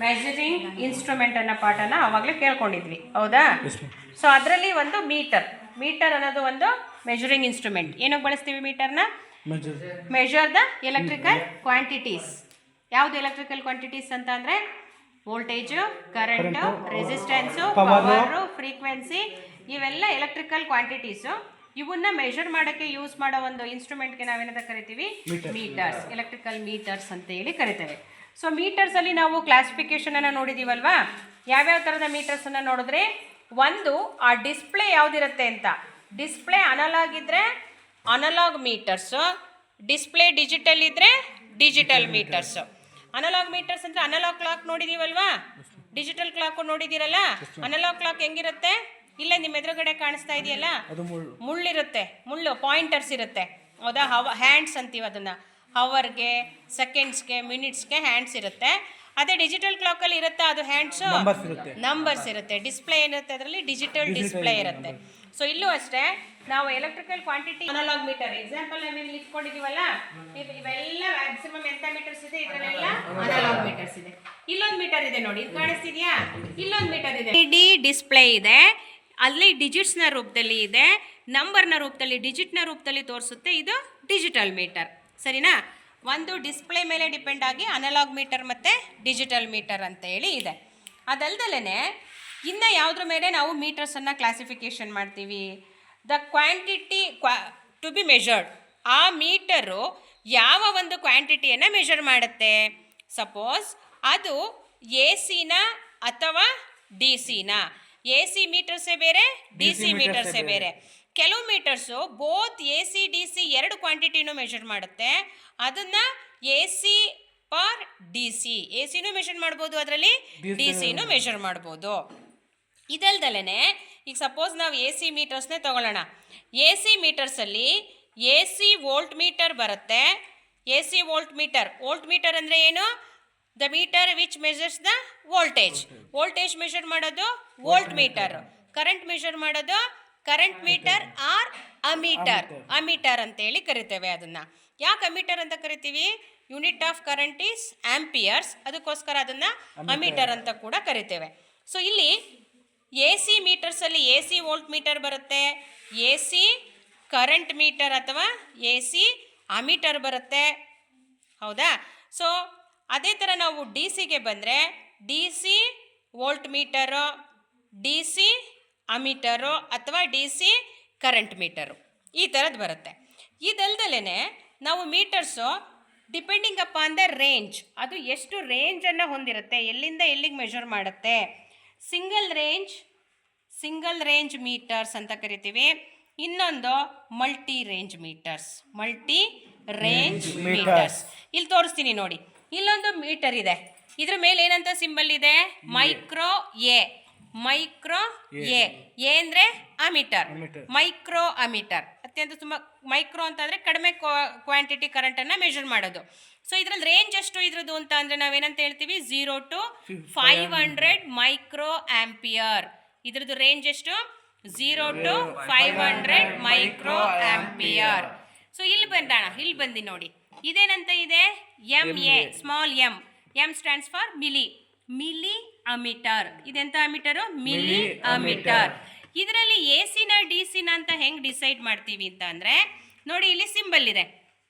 Measuring instrument ಅನ್ನೋ ಪಾಠನ ಆವಾಗಲೇ ಕೇಳ್ಕೊಂಡಿದ್ವಿ, ಹೌದಾ? ಸೊ ಅದರಲ್ಲಿ ಒಂದು ಮೀಟರ್ ಅನ್ನೋದು ಒಂದು ಮೆಜರಿಂಗ್ ಇನ್ಸ್ಟ್ರೂಮೆಂಟ್. ಏನಕ್ಕೆ ಬಳಸ್ತೀವಿ ಮೀಟರ್ನ? Measure the electrical quantities. ಯಾವುದು ಎಲೆಕ್ಟ್ರಿಕಲ್ ಕ್ವಾಂಟಿಟೀಸ್ ಅಂತ ಅಂದರೆ voltage, current, resistance, power, frequency, ಇವೆಲ್ಲ ಎಲೆಕ್ಟ್ರಿಕಲ್ ಕ್ವಾಂಟಿಟೀಸು. ಇವನ್ನ ಮೆಜರ್ ಮಾಡೋಕ್ಕೆ ಯೂಸ್ ಮಾಡೋ ಒಂದು ಇನ್ಸ್ಟ್ರೂಮೆಂಟ್ಗೆ ನಾವೇನಂತ ಕರಿತೀವಿ? ಮೀಟರ್ಸ್, ಎಲೆಕ್ಟ್ರಿಕಲ್ ಮೀಟರ್ಸ್ ಅಂತ ಹೇಳಿ ಕರಿತೇವೆ. ಸೊ ಮೀಟರ್ಸಲ್ಲಿ ನಾವು ಕ್ಲಾಸಿಫಿಕೇಷನನ್ನು ನೋಡಿದ್ದೀವಲ್ವಾ? ಯಾವ್ಯಾವ ಥರದ ಮೀಟರ್ಸನ್ನು ನೋಡಿದ್ರೆ, ಒಂದು ಆ ಡಿಸ್ಪ್ಲೇ ಯಾವುದಿರುತ್ತೆ ಅಂತ. ಡಿಸ್ಪ್ಲೇ ಅನಲಾಗ್ ಇದ್ದರೆ ಅನಲಾಗ್ ಮೀಟರ್ಸು, ಡಿಸ್ಪ್ಲೇ ಡಿಜಿಟಲ್ ಇದ್ದರೆ ಡಿಜಿಟಲ್ ಮೀಟರ್ಸು. ಅನಲಾಗ್ ಮೀಟರ್ಸ್ ಅಂದರೆ ಅನಲಾಗ್ ಕ್ಲಾಕ್ ನೋಡಿದ್ದೀವಲ್ವಾ? ಡಿಜಿಟಲ್ ಕ್ಲಾಕು ನೋಡಿದ್ದೀರಲ್ಲ? ಅನಲಾಗ್ ಕ್ಲಾಕ್ ಹೆಂಗಿರುತ್ತೆ? ಇಲ್ಲೇ ನಿಮ್ಮ ಎದುರುಗಡೆ ಕಾಣಿಸ್ತಾ ಇದೆಯಲ್ಲ, ಮುಳ್ಳಿರುತ್ತೆ, ಮುಳ್ಳು ಪಾಯಿಂಟರ್ಸ್ ಇರುತ್ತೆ, ಹೌದಾ? ಹ್ಯಾಂಡ್ಸ್ ಅಂತೀವಿ ಅದನ್ನು. ಹವರ್ಗೆ, ಸೆಕೆಂಡ್ಸ್ಗೆ, ಮಿನಿಟ್ಸ್ಗೆ ಹ್ಯಾಂಡ್ಸ್ ಇರುತ್ತೆ. ಅದೇ ಡಿಜಿಟಲ್ ಕ್ಲಾಕಲ್ಲಿ ಇರುತ್ತೆ ಅದು ಹ್ಯಾಂಡ್ಸು, ನಂಬರ್ಸ್ ಇರುತ್ತೆ. ಡಿಸ್ಪ್ಲೇ ಏನಿರುತ್ತೆ ಅದರಲ್ಲಿ ಡಿಜಿಟಲ್ ಡಿಸ್ಪ್ಲೇ ಇರುತ್ತೆ. ಸೊ ಇಲ್ಲೂ ಅಷ್ಟೇ, ನಾವು electrical quantity analog meter example ನಾವೇನು ಇಟ್ಕೊಂಡಿದ್ದೀವಲ್ಲ, ಇವೆಲ್ಲ ಮ್ಯಾಕ್ಸಿಮಮ್ ಎಂಥ ಮೀಟರ್ಸ್ ಇದೆ ಇದರಲ್ಲೆಲ್ಲ ಅನಲಾಗ್ ಮೀಟರ್ಸ್ ಇದೆ. ಇಲ್ಲೊಂದು ಮೀಟರ್ ಇದೆ ನೋಡಿ, ಇದು ಕಾಣಿಸ್ತಿದ್ಯಾ? ಇಲ್ಲೊಂದು ಮೀಟರ್ ಇದೆ, ಡಿ ಡಿಸ್ಪ್ಲೇ ಇದೆ, ಅಲ್ಲಿ ಡಿಜಿಟ್ಸ್ನ ರೂಪದಲ್ಲಿ ಇದೆ, ನಂಬರ್ನ ರೂಪದಲ್ಲಿ, ಡಿಜಿಟ್ನ ರೂಪದಲ್ಲಿ ತೋರಿಸುತ್ತೆ. ಇದು ಡಿಜಿಟಲ್ ಮೀಟರ್, ಸರಿನಾ? ಒಂದು ಡಿಸ್ಪ್ಲೇ ಮೇಲೆ ಡಿಪೆಂಡ್ ಆಗಿ ಅನಲಾಗ್ ಮೀಟರ್ ಮತ್ತು ಡಿಜಿಟಲ್ ಮೀಟರ್ ಅಂತ ಹೇಳಿ ಇದೆ. ಅದಲ್ದಲೇ ಇನ್ನು ಯಾವುದ್ರ ಮೇಲೆ ನಾವು ಮೀಟರ್ಸನ್ನು ಕ್ಲಾಸಿಫಿಕೇಷನ್ ಮಾಡ್ತೀವಿ? The quantity to be measured. ಆ ಮೀಟರು ಯಾವ ಒಂದು ಕ್ವಾಂಟಿಟಿಯನ್ನು ಮೆಜರ್ ಮಾಡುತ್ತೆ? ಸಪೋಸ್ ಅದು ಎ ಸಿನ ಅಥವಾ ಡಿ ಸಿನ. ಎ ಸಿ ಮೀಟರ್ಸೇ ಬೇರೆ, ಡಿ ಸಿ ಮೀಟರ್ಸೇ ಬೇರೆ. ಕೆಲವು meters both A C D C ಎರಡು ಕ್ವಾಂಟಿಟಿನೂ ಮೆಷರ್ ಮಾಡುತ್ತೆ. ಅದನ್ನು A C per D C, A ಸಿನೂ ಮೆಷರ್ ಮಾಡ್ಬೋದು, ಅದರಲ್ಲಿ ಡಿ ಸಿನೂ ಮೆಷರ್ ಮಾಡ್ಬೋದು. ಇದಲ್ದಲೇ ಈಗ ಸಪೋಸ್ ನಾವು ಎ ಸಿ ಮೀಟರ್ಸ್ನೇ ತೊಗೊಳ್ಳೋಣ. ಎ ಸಿ ಮೀಟರ್ಸಲ್ಲಿ ಎ ಸಿ ವೋಲ್ಟ್ ಮೀಟರ್ ಬರುತ್ತೆ. ಎ ಸಿ ವೋಲ್ಟ್ ಮೀಟರ್ ಅಂದರೆ ಏನು? The meter which measures the voltage. Voltage measure ಮಾಡೋದು ವೋಲ್ಟ್ ಮೀಟರ್. ಕರೆಂಟ್ ಮೆಷರ್ ಮಾಡೋದು ಕರೆಂಟ್ ಮೀಟರ್ ಆರ್ ಅಮೀಟರ್ ಅಂತೇಳಿ ಕರಿತೇವೆ. ಅದನ್ನು ಯಾಕೆ ಅಮೀಟರ್ ಅಂತ ಕರಿತೀವಿ? Unit of current is amperes, ಅದಕ್ಕೋಸ್ಕರ ಅದನ್ನು ಅಮೀಟರ್ ಅಂತ ಕೂಡ ಕರಿತೇವೆ. ಸೊ ಇಲ್ಲಿ ಎ ಸಿ ಮೀಟರ್ಸಲ್ಲಿ ಎ ಸಿ ವೋಲ್ಟ್ ಮೀಟರ್ ಬರುತ್ತೆ, ಎ ಸಿ ಕರೆಂಟ್ ಮೀಟರ್ ಅಥವಾ ಎ ಸಿ ಅಮೀಟರ್ ಬರುತ್ತೆ, ಹೌದಾ? ಸೊ ಅದೇ ಥರ ನಾವು ಡಿ ಸಿಗೆ ಬಂದರೆ D C volt meter, D C ammeter ಅಥವಾ ಡಿ ಸಿ ಕರೆಂಟ್ ಮೀಟರು, ಈ ಥರದ್ದು ಬರುತ್ತೆ. ಇದಲ್ದಲೇ ನಾವು metres depending upon the range, ಅದು ಎಷ್ಟು ರೇಂಜನ್ನು ಹೊಂದಿರುತ್ತೆ, ಎಲ್ಲಿಂದ ಎಲ್ಲಿಗೆ ಮೆಷರ್ ಮಾಡುತ್ತೆ. ಸಿಂಗಲ್ ರೇಂಜ್ ಮೀಟರ್ಸ್ ಅಂತ ಕರಿತೀವಿ. ಇನ್ನೊಂದು ಮಲ್ಟಿ ರೇಂಜ್ ಮೀಟರ್ಸ್. ಇಲ್ಲಿ ತೋರಿಸ್ತೀನಿ ನೋಡಿ, ಇಲ್ಲೊಂದು ಮೀಟರ್ ಇದೆ, ಇದ್ರ ಮೇಲೆ ಏನಂತ ಸಿಂಬಲ್ ಇದೆ? ಮೈಕ್ರೋ ಎ ಅಂದರೆ ಅಮೀಟರ್, ಮೈಕ್ರೋ ಅಮೀಟರ್. ಅತ್ಯಂತ ತುಂಬ ಮೈಕ್ರೋ ಅಂತಂದರೆ ಕಡಿಮೆ ಕ್ವಾಂಟಿಟಿ ಕರೆಂಟನ್ನು ಮೆಷರ್ ಮಾಡೋದು. ಸೊ ಇದರಲ್ಲಿ ರೇಂಜ್ ಎಷ್ಟು ಇದ್ರದ್ದು ಅಂತ ಅಂದರೆ ನಾವೇನಂತ ಹೇಳ್ತೀವಿ? 0 to 500 ಮೈಕ್ರೋ ಆಂಪಿಯರ್. ಇದ್ರದ್ದು ರೇಂಜ್ ಎಷ್ಟು? 0 to 500 ಮೈಕ್ರೋ ಆಂಪಿಯರ್. ಸೊ ಇಲ್ಲಿ ಬಂದು ನೋಡಿ, ಇದೇನಂತ ಇದೆ? MA, small M stands for milli ammeter. ಇದೆಂತ ಅಮೀಟರು? Milli ammeter. ಇದರಲ್ಲಿ ಎ ಸಿನ ಡಿ ಸಿನ ಅಂತ ಹೆಂಗೆ ಡಿಸೈಡ್ ಮಾಡ್ತೀವಿ ಅಂತ ಅಂದರೆ ನೋಡಿ, ಇಲ್ಲಿ ಸಿಂಬಲ್ ಇದೆ,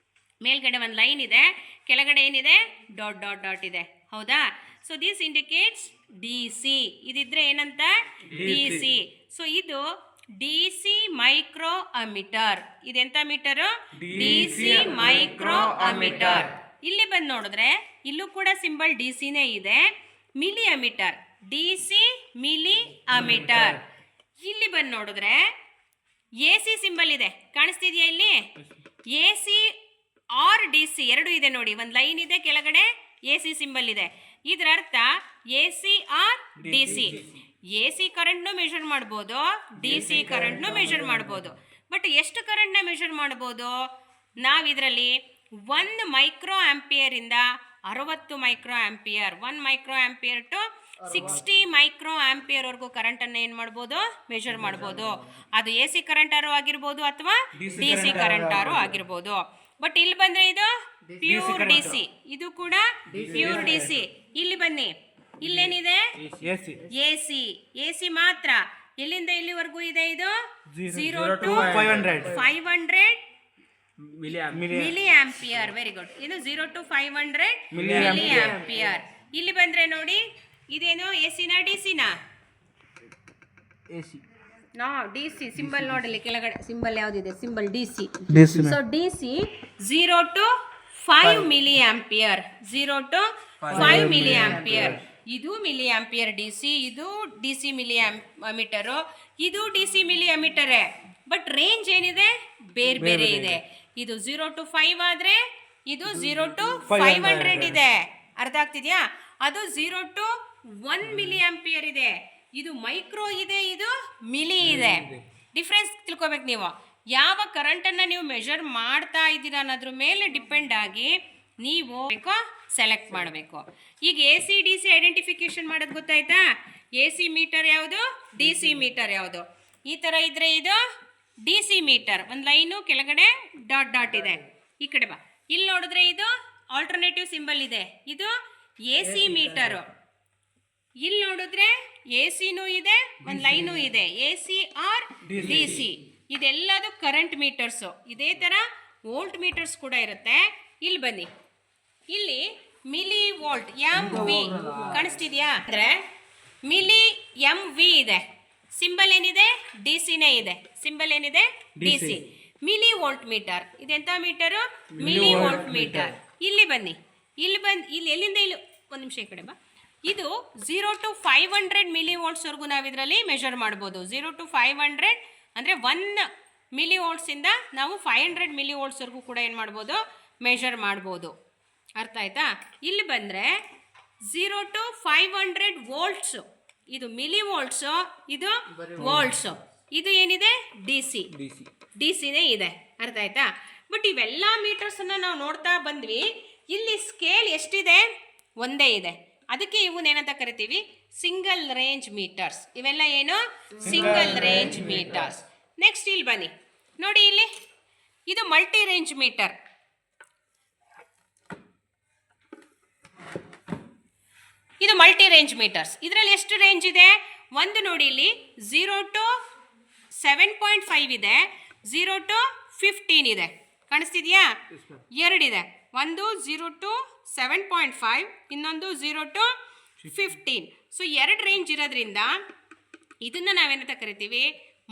ಮೇಲ್ಗಡೆ ಒಂದು ಲೈನ್ ಇದೆ, ಕೆಳಗಡೆ ಏನಿದೆ? ಡಾಟ್ ಇದೆ, ಹೌದಾ? So this indicates D C. ಇದಿದ್ರೆ ಏನಂತ? D C. ಸೊ ಇದು ಡಿ ಸಿ ಮೈಕ್ರೋ ಅಮೀಟರ್. ಇದೆಂತ meter? D C micro ammeter. ಇಲ್ಲಿ ಬಂದು ನೋಡಿದ್ರೆ ಇಲ್ಲೂ ಕೂಡ ಸಿಂಬಲ್ ಡಿ ಸಿನೇ ಇದೆ, milli ammeter, D C milli ammeter. ಇಲ್ಲಿ ಬಂದು ನೋಡಿದ್ರೆ ಎ ಸಿ ಸಿಂಬಲ್ ಇದೆ, ಕಾಣಿಸ್ತಿದೆಯಾ? ಇಲ್ಲಿ A C or D C ಎರಡು ಇದೆ ನೋಡಿ, ಒಂದು ಲೈನ್ ಇದೆ, ಕೆಳಗಡೆ ಎ ಸಿ ಸಿಂಬಲ್ ಇದೆ. ಇದರ ಅರ್ಥ A C or D C. A C ಕರೆಂಟ್ನು ಮೆಷರ್ ಮಾಡ್ಬೋದು, ಡಿ ಸಿ ಕರೆಂಟ್ನು ಮೆಷರ್ ಮಾಡ್ಬೋದು. ಬಟ್ ಎಷ್ಟು ಕರೆಂಟ್ನ ಮೆಷರ್ ಮಾಡ್ಬೋದು? ನಾವಿದರಲ್ಲಿ 1 ಮೈಕ್ರೋ ಆಂಪಿಯರಿಂದ 60 micro ampere, 1 micro ampere to 60 micro ಆಂಪಿಯರ್ವರೆಗೂ ಕರೆಂಟನ್ನು ಏನು ಮಾಡ್ಬೋದು? ಮೆಷರ್ ಮಾಡ್ಬೋದು. ಅದು ಎ ಸಿ ಕರೆಂಟಾರು ಆಗಿರ್ಬೋದು ಅಥವಾ ಡಿ ಸಿ ಕರೆಂಟಾರು ಆಗಿರ್ಬೋದು. ಬಟ್ ಇಲ್ಲಿ ಬಂದರೆ ಇದು ಪ್ಯೂರ್ ಡಿ ಸಿ, ಇದು ಕೂಡ ಪ್ಯೂರ್ ಡಿ ಸಿ. ಇಲ್ಲಿ ಬನ್ನಿ, ಇಲ್ಲೇನಿದೆ ಎ ಸಿ ಮಾತ್ರ. ಎಲ್ಲಿಂದ ಎಲ್ಲಿವರೆಗೂ ಇದೆ ಇದು? 0 to 500 milli ampere. Very good. ಇದು 0 to 500 ಮಿಲಿ ಆಂಪಿಯರ್. ಇಲ್ಲಿ ಬಂದ್ರೆ ನೋಡಿ, ಇದೇನು ಎ ಸಿನ ಡಿ ಸಿನ? ಡಿ ಸಿ ಸಿಂಬಲ್ ನೋಡಲಿ ಕೆಳಗಡೆ ಸಿಂಬಲ್ ಯಾವ್ದಿದೆ? Symbol D C. So D C 0 to 5 milli ampere. 0 to 5 milli ampere. ಇದು ಮಿಲಿ ಆಂಪಿಯರ್ ಡಿ ಸಿ, ಇದು ಡಿ ಸಿ ಮಿಲಿ ಮೀಟರು, ಇದು ಡಿ ಸಿ ಮಿಲಿ ಮೀಟರೇ. ಬಟ್ ರೇಂಜ್ ಏನಿದೆ? ಬೇರೆ ಬೇರೆ ಇದೆ. ಇದು 0 to 5 ಆದ್ರೆ ಇದು 0 to 500 ಇದೆ. ಅರ್ಥ ಆಗ್ತಿದ್ಯಾ? ಅದು 0 to 1 ಮಿಲಿ ಆಂಪಿಯರ್ ಇದೆ. ಇದು ಮೈಕ್ರೋ ಇದೆ, ಇದು ಮಿಲಿ ಇದೆ. ಡಿಫ್ರೆನ್ಸ್ ತಿಳ್ಕೊಬೇಕು ನೀವು. ಯಾವ ಕರೆಂಟನ್ನು ನೀವು ಮೆಷರ್ ಮಾಡ್ತಾ ಇದ್ದೀರಾ ಅನ್ನೋದ್ರ ಮೇಲೆ ಡಿಪೆಂಡ್ ಆಗಿ ನೀವು ಸೆಲೆಕ್ಟ್ ಮಾಡಬೇಕು. ಈಗ A C D C identification ಮಾಡೋದು ಗೊತ್ತಾಯ್ತಾ? ಎ ಸಿ ಮೀಟರ್ ಯಾವುದು, ಡಿ ಸಿ ಮೀಟರ್ ಯಾವುದು? ಈ ಥರ ಇದ್ರೆ ಇದು ಡಿ ಸಿ ಮೀಟರ್. ಒಂದು ಲೈನು ಕೆಳಗಡೆ ಡಾಟ್ ಡಾಟ್ ಇದೆ. ಈ ಕಡೆ ಬಾ. ಇಲ್ಲಿ ನೋಡಿದ್ರೆ ಇದು ಆಲ್ಟರ್ನೇಟಿವ್ ಸಿಂಬಲ್ ಇದೆ, ಇದು ಎ ಸಿ ಮೀಟರು. ಇಲ್ಲಿ ನೋಡಿದ್ರೆ ಎ ಸಿನೂ ಇದೆ, ಒಂದು ಲೈನು ಇದೆ, A C or D C. ಇದೆಲ್ಲದು ಕರೆಂಟ್ ಮೀಟರ್ಸು. ಇದೇ ಥರ ವೋಲ್ಟ್ ಮೀಟರ್ಸ್ ಕೂಡ ಇರುತ್ತೆ. ಇಲ್ಲಿ ಬನ್ನಿ, ಇಲ್ಲಿ ಮಿಲಿ ವೋಲ್ಟ್ ಎಂ ವಿ ಕಾಣಿಸ್ತಿದ್ಯಾ? ಅಂದರೆ ಮಿಲಿ ಎಂ ವಿ ಇದೆ. ಸಿಂಬಲ್ ಏನಿದೆ? ಡಿ ಸಿನೇ ಇದೆ. ಸಿಂಬಲ್ ಏನಿದೆ? D C. Milli volt meter. ಇದೆಂಥ ಮೀಟರು? Milli volt meter. ಇಲ್ಲಿ ಬನ್ನಿ, ಇಲ್ಲಿ ಎಲ್ಲಿಂದ ಇಲ್ಲಿ ಒಂದು ನಿಮಿಷ ಈ ಕಡೆ ಬಾ. ಇದು 0 to 500 ಮಿಲಿ ವೋಲ್ಟ್ಸ್ವರೆಗೂ ನಾವು ಇದರಲ್ಲಿ ಮೆಷರ್ ಮಾಡ್ಬೋದು. 0 to 500 ಅಂದರೆ 1 ಮಿಲಿ ವೋಲ್ಟ್ಸಿಂದ ನಾವು 500 ಮಿಲಿ ವೋಲ್ಟ್ಸ್ವರೆಗೂ ಕೂಡ ಏನು ಮಾಡ್ಬೋದು? ಮೆಷರ್ ಮಾಡ್ಬೋದು. ಅರ್ಥ ಆಯ್ತಾ? ಇಲ್ಲಿ ಬಂದರೆ 0 to 500 ವೋಲ್ಟ್ಸು, ಇದು ಮಿಲಿ ವೋಲ್ಟ್ಸು, ಇದು ವೋಲ್ಟ್ಸು. ಇದು ಏನಿದೆ? D C. ಡಿ ಸಿನೇ ಇದೆ. ಅರ್ಥ ಆಯ್ತಾ? ಬಟ್ ಇವೆಲ್ಲ ಮೀಟರ್ಸನ್ನು ನಾವು ನೋಡ್ತಾ ಬಂದ್ವಿ. ಇಲ್ಲಿ ಸ್ಕೇಲ್ ಎಷ್ಟಿದೆ? ಒಂದೇ ಇದೆ. ಅದಕ್ಕೆ ಇವನ್ನೇನಂತ ಕರಿತೀವಿ? Single range meters. ಇವೆಲ್ಲ ಏನು? Single range metres. ನೆಕ್ಸ್ಟ್ ಇಲ್ಲಿ ಬನ್ನಿ ನೋಡಿ, ಇಲ್ಲಿ ಇದು ಮಲ್ಟಿ ರೇಂಜ್ ಮೀಟರ್. ಇದು ಮಲ್ಟಿ ರೇಂಜ್ ಮೀಟರ್ಸ್. ಇದರಲ್ಲಿ ಎಷ್ಟು ರೇಂಜ್ ಇದೆ? ಒಂದು ನೋಡಿ, ಇಲ್ಲಿ 0 to 7.5 ಇದೆ, 0 to 15 ಇದೆ. ಕಾಣಿಸ್ತಿದೆಯಾ? ಎರಡಿದೆ. ಒಂದು 0 to 7.5, ಇನ್ನೊಂದು 0 to 15. ಸೊ ಎರಡು ರೇಂಜ್ ಇರೋದ್ರಿಂದ ಇದನ್ನು ನಾವೇನಂತ ಕರಿತೀವಿ?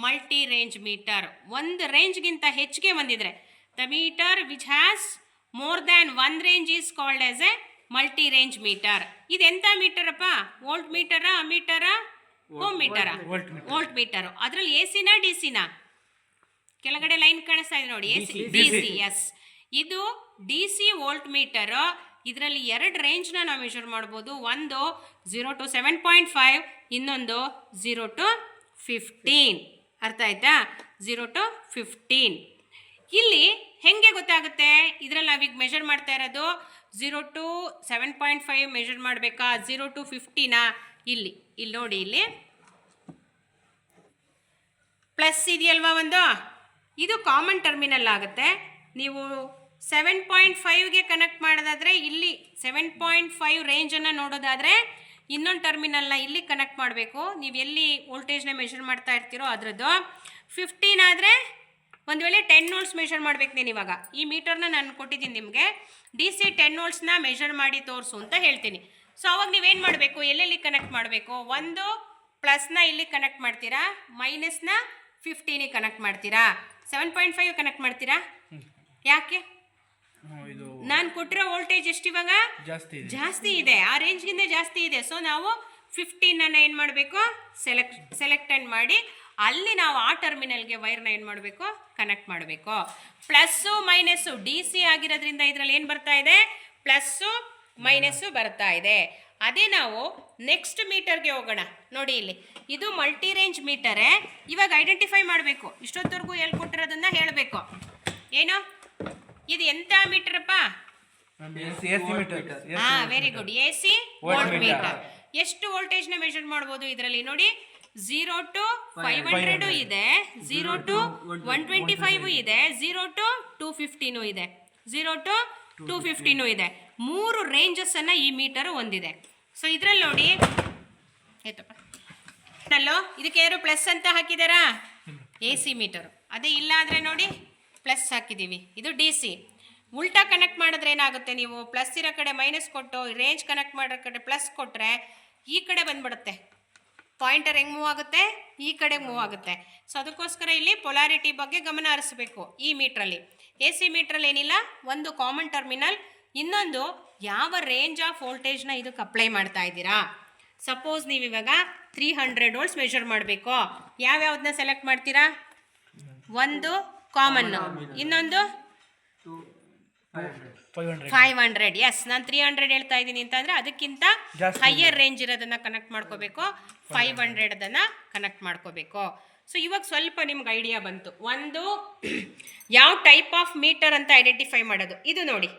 Multi range meter. ಒಂದು ರೇಂಜ್ಗಿಂತ ಹೆಚ್ಚಿಗೆ ಬಂದಿದ್ರೆ the meter which has more than 1 range is called as a multi range meter. ಇದೆಂಥ ಮೀಟರಪ್ಪ? ವೋಲ್ಟ್ ಮೀಟರಾ, ಮೀಟರಾ, ಹೋಮ್ ಮೀಟರಾ? Volt meter. ಅದರಲ್ಲಿ ಎ ಸಿನ ಡಿ ಸಿನ? ಕೆಳಗಡೆ ಲೈನ್ ಕಾಣಿಸ್ತಾ ಇದೆ ನೋಡಿ, ಡಿ ಸಿ. ಎಸ್, ಇದು ಡಿ ಸಿ ವೋಲ್ಟ್ ಮೀಟರು. ಇದರಲ್ಲಿ ಎರಡು ರೇಂಜ್ನ ನಾವು ಮೆಷರ್ ಮಾಡ್ಬೋದು. ಒಂದು 0 to 7.5, ಇನ್ನೊಂದು 0 to 15. ಅರ್ಥ ಆಯ್ತಾ? 0 to 15. ಇಲ್ಲಿ ಹೆಂಗೆ ಗೊತ್ತಾಗುತ್ತೆ? ಇದರಲ್ಲಿ ನಾವೀಗ ಮೆಷರ್ ಮಾಡ್ತಾ ಇರೋದು 0 to 7.5 ಮೆಷರ್ ಮಾಡಬೇಕಾ, 0 to 15? ಇಲ್ಲಿ ನೋಡಿ, ಇಲ್ಲಿ ಪ್ಲಸ್ ಇದೆಯಲ್ವಾ ಒಂದು, ಇದು ಕಾಮನ್ ಟರ್ಮಿನಲ್ ಆಗುತ್ತೆ. ನೀವು 7.5ಗೆ ಕನೆಕ್ಟ್ ಮಾಡೋದಾದರೆ ಇಲ್ಲಿ 7.5 ರೇಂಜನ್ನು ನೋಡೋದಾದರೆ ಇನ್ನೊಂದು ಟರ್ಮಿನಲ್ನ ಇಲ್ಲಿ ಕನೆಕ್ಟ್ ಮಾಡಬೇಕು. ನೀವು ಎಲ್ಲಿ ವೋಲ್ಟೇಜ್ನ ಮೆಷರ್ ಮಾಡ್ತಾ ಇರ್ತೀರೋ ಅದರದ್ದು. 15 ಆದರೆ ಒಂದು ವೇಳೆ 10 ವೋಲ್ಟ್ಸ್ ಮೆಷರ್ ಮಾಡಬೇಕು. ನೀನು ಇವಾಗ ಈ ಮೀಟರ್ನ ನಾನು ಕೊಟ್ಟಿದ್ದೀನಿ ನಿಮಗೆ, ಡಿ ಸಿ 10 ವೋಲ್ಟ್ಸ್ನ ಮೆಷರ್ ಮಾಡಿ ತೋರಿಸು ಅಂತ ಹೇಳ್ತೀನಿ. ಸೊ ಅವಾಗ ನೀವೇನು ಮಾಡಬೇಕು? ಎಲ್ಲೆಲ್ಲಿ ಕನೆಕ್ಟ್ ಮಾಡಬೇಕು? ಒಂದು ಪ್ಲಸ್ನ ಇಲ್ಲಿ ಕನೆಕ್ಟ್ ಮಾಡ್ತೀರಾ, ಮೈನಸ್ನ 15ಗೆ ಕನೆಕ್ಟ್ ಮಾಡ್ತೀರಾ, 7.5 ಕನೆಕ್ಟ್ ಮಾಡ್ತೀರಾ. ಯಾಕೆ? ನಾನು ಕೊಟ್ಟಿರೋ ವೋಲ್ಟೇಜ್ ಎಷ್ಟು ಇವಾಗ? ಜಾಸ್ತಿ ಇದೆ, ಆ ರೇಂಜ್ಗಿಂತ ಜಾಸ್ತಿ ಇದೆ. ಸೊ ನಾವು 15 ಏನು ಮಾಡಬೇಕು? ಸೆಲೆಕ್ಟ್ ಮಾಡಿ ಅಲ್ಲಿ ನಾವು ಆ ಟರ್ಮಿನಲ್ಗೆ ವೈರ್ನ ಏನು ಮಾಡಬೇಕು? ಕನೆಕ್ಟ್ ಮಾಡಬೇಕು. ಪ್ಲಸ್ಸು ಮೈನಸ್ಸು ಡಿ ಸಿ ಆಗಿರೋದ್ರಿಂದ ಇದರಲ್ಲಿ ಏನು ಬರ್ತಾ ಇದೆ? ಪ್ಲಸ್ಸು ಮೈನಸ್ಸು ಬರ್ತಾ ಇದೆ. ಅದೇ ನಾವು ನೆಕ್ಸ್ಟ್ ಮೀಟರ್ಗೆ ಹೋಗೋಣ. ನೋಡಿ, ಇಲ್ಲಿ ಇದು ಮಲ್ಟಿ ರೇಂಜ್ ಮೀಟರೇ. ಇವಾಗ ಐಡೆಂಟಿಫೈ ಮಾಡಬೇಕು. ಇಷ್ಟೊತ್ತವರೆಗೂ ಹೇಳ್ಕೊಟ್ಟಿರೋದನ್ನ ಹೇಳಬೇಕು. ಏನು ಇದು? ಎಂಥ ಮೀಟರಪ್ಪ? Very good, A C volt meter. ಎಷ್ಟು ವೋಲ್ಟೇಜ್ನ ಮೆಷರ್ ಮಾಡ್ಬೋದು ಇದರಲ್ಲಿ? ನೋಡಿ, 0 to 500 ಇದೆ, 0 to 125 ಇದೆ, 0 to 215 ಇದೆ, 0 to 215 ಇದೆ. 3 ರೇಂಜಸ್ಸನ್ನು ಈ ಮೀಟರ್ ಹೊಂದಿದೆ. ಸೊ ಇದರಲ್ಲಿ ನೋಡಿ ಆಯ್ತಪ್ಪ ಅಲ್ಲೋ ಇದಕ್ಕೆ ಯಾರು ಪ್ಲಸ್ ಅಂತ ಹಾಕಿದಾರಾ? A C metre. ಅದೇ ಇಲ್ಲ ಅಂದರೆ ನೋಡಿ ಪ್ಲಸ್ ಹಾಕಿದ್ದೀವಿ. ಇದು ಡಿ ಸಿ. ಉಲ್ಟಾ ಕನೆಕ್ಟ್ ಮಾಡಿದ್ರೆ ಏನಾಗುತ್ತೆ, ನೀವು ಪ್ಲಸ್ ಇರೋ ಕಡೆ ಮೈನಸ್ ಕೊಟ್ಟು ರೇಂಜ್ ಕನೆಕ್ಟ್ ಮಾಡೋ ಕಡೆ ಪ್ಲಸ್ ಕೊಟ್ಟರೆ ಈ ಕಡೆ ಬಂದ್ಬಿಡುತ್ತೆ. ಪಾಯಿಂಟರ್ ಹೆಂಗೆ ಮೂವ್ ಆಗುತ್ತೆ? ಈ ಕಡೆ ಮೂವ್ ಆಗುತ್ತೆ. ಸೊ ಅದಕ್ಕೋಸ್ಕರ ಇಲ್ಲಿ ಪೊಲಾರಿಟಿ ಬಗ್ಗೆ ಗಮನ ಹರಿಸಬೇಕು. ಈ ಮೀಟ್ರಲ್ಲಿ ಎ ಸಿ ಮೀಟ್ರಲ್ಲಿ ಏನಿಲ್ಲ, ಒಂದು ಕಾಮನ್ ಟರ್ಮಿನಲ್, ಇನ್ನೊಂದು ಯಾವ ರೇಂಜ್ ಆಫ್ ವೋಲ್ಟೇಜ್ನ ಇದಕ್ಕೆ ಅಪ್ಲೈ ಮಾಡ್ತಾ ಇದ್ದೀರಾ. ಸಪೋಸ್ ನೀವು ಇವಾಗ 300 ವೋಲ್ಟ್ಸ್ ಮೆಷರ್ ಮಾಡಬೇಕು. ಯಾವ್ಯಾವ್ದನ್ನ ಸೆಲೆಕ್ಟ್ ಮಾಡ್ತೀರಾ? ಒಂದು ಕಾಮನ್ನು, ಇನ್ನೊಂದು 500. ಎಸ್, ನಾನು 300 ಹೇಳ್ತಾ ಇದ್ದೀನಿ ಅಂತಂದರೆ ಅದಕ್ಕಿಂತ ಹೈಯರ್ ರೇಂಜ್ ಇರೋದನ್ನು ಕನೆಕ್ಟ್ ಮಾಡ್ಕೋಬೇಕು, 500 ಅದನ್ನು ಕನೆಕ್ಟ್ ಮಾಡ್ಕೋಬೇಕು. ಸೊ ಇವಾಗ ಸ್ವಲ್ಪ ನಿಮ್ಗೆ ಐಡಿಯಾ ಬಂತು. ಒಂದು ಯಾವ ಟೈಪ್ ಆಫ್ ಮೀಟರ್ ಅಂತ ಐಡೆಂಟಿಫೈ ಮಾಡೋದು. ಇದು ನೋಡಿ,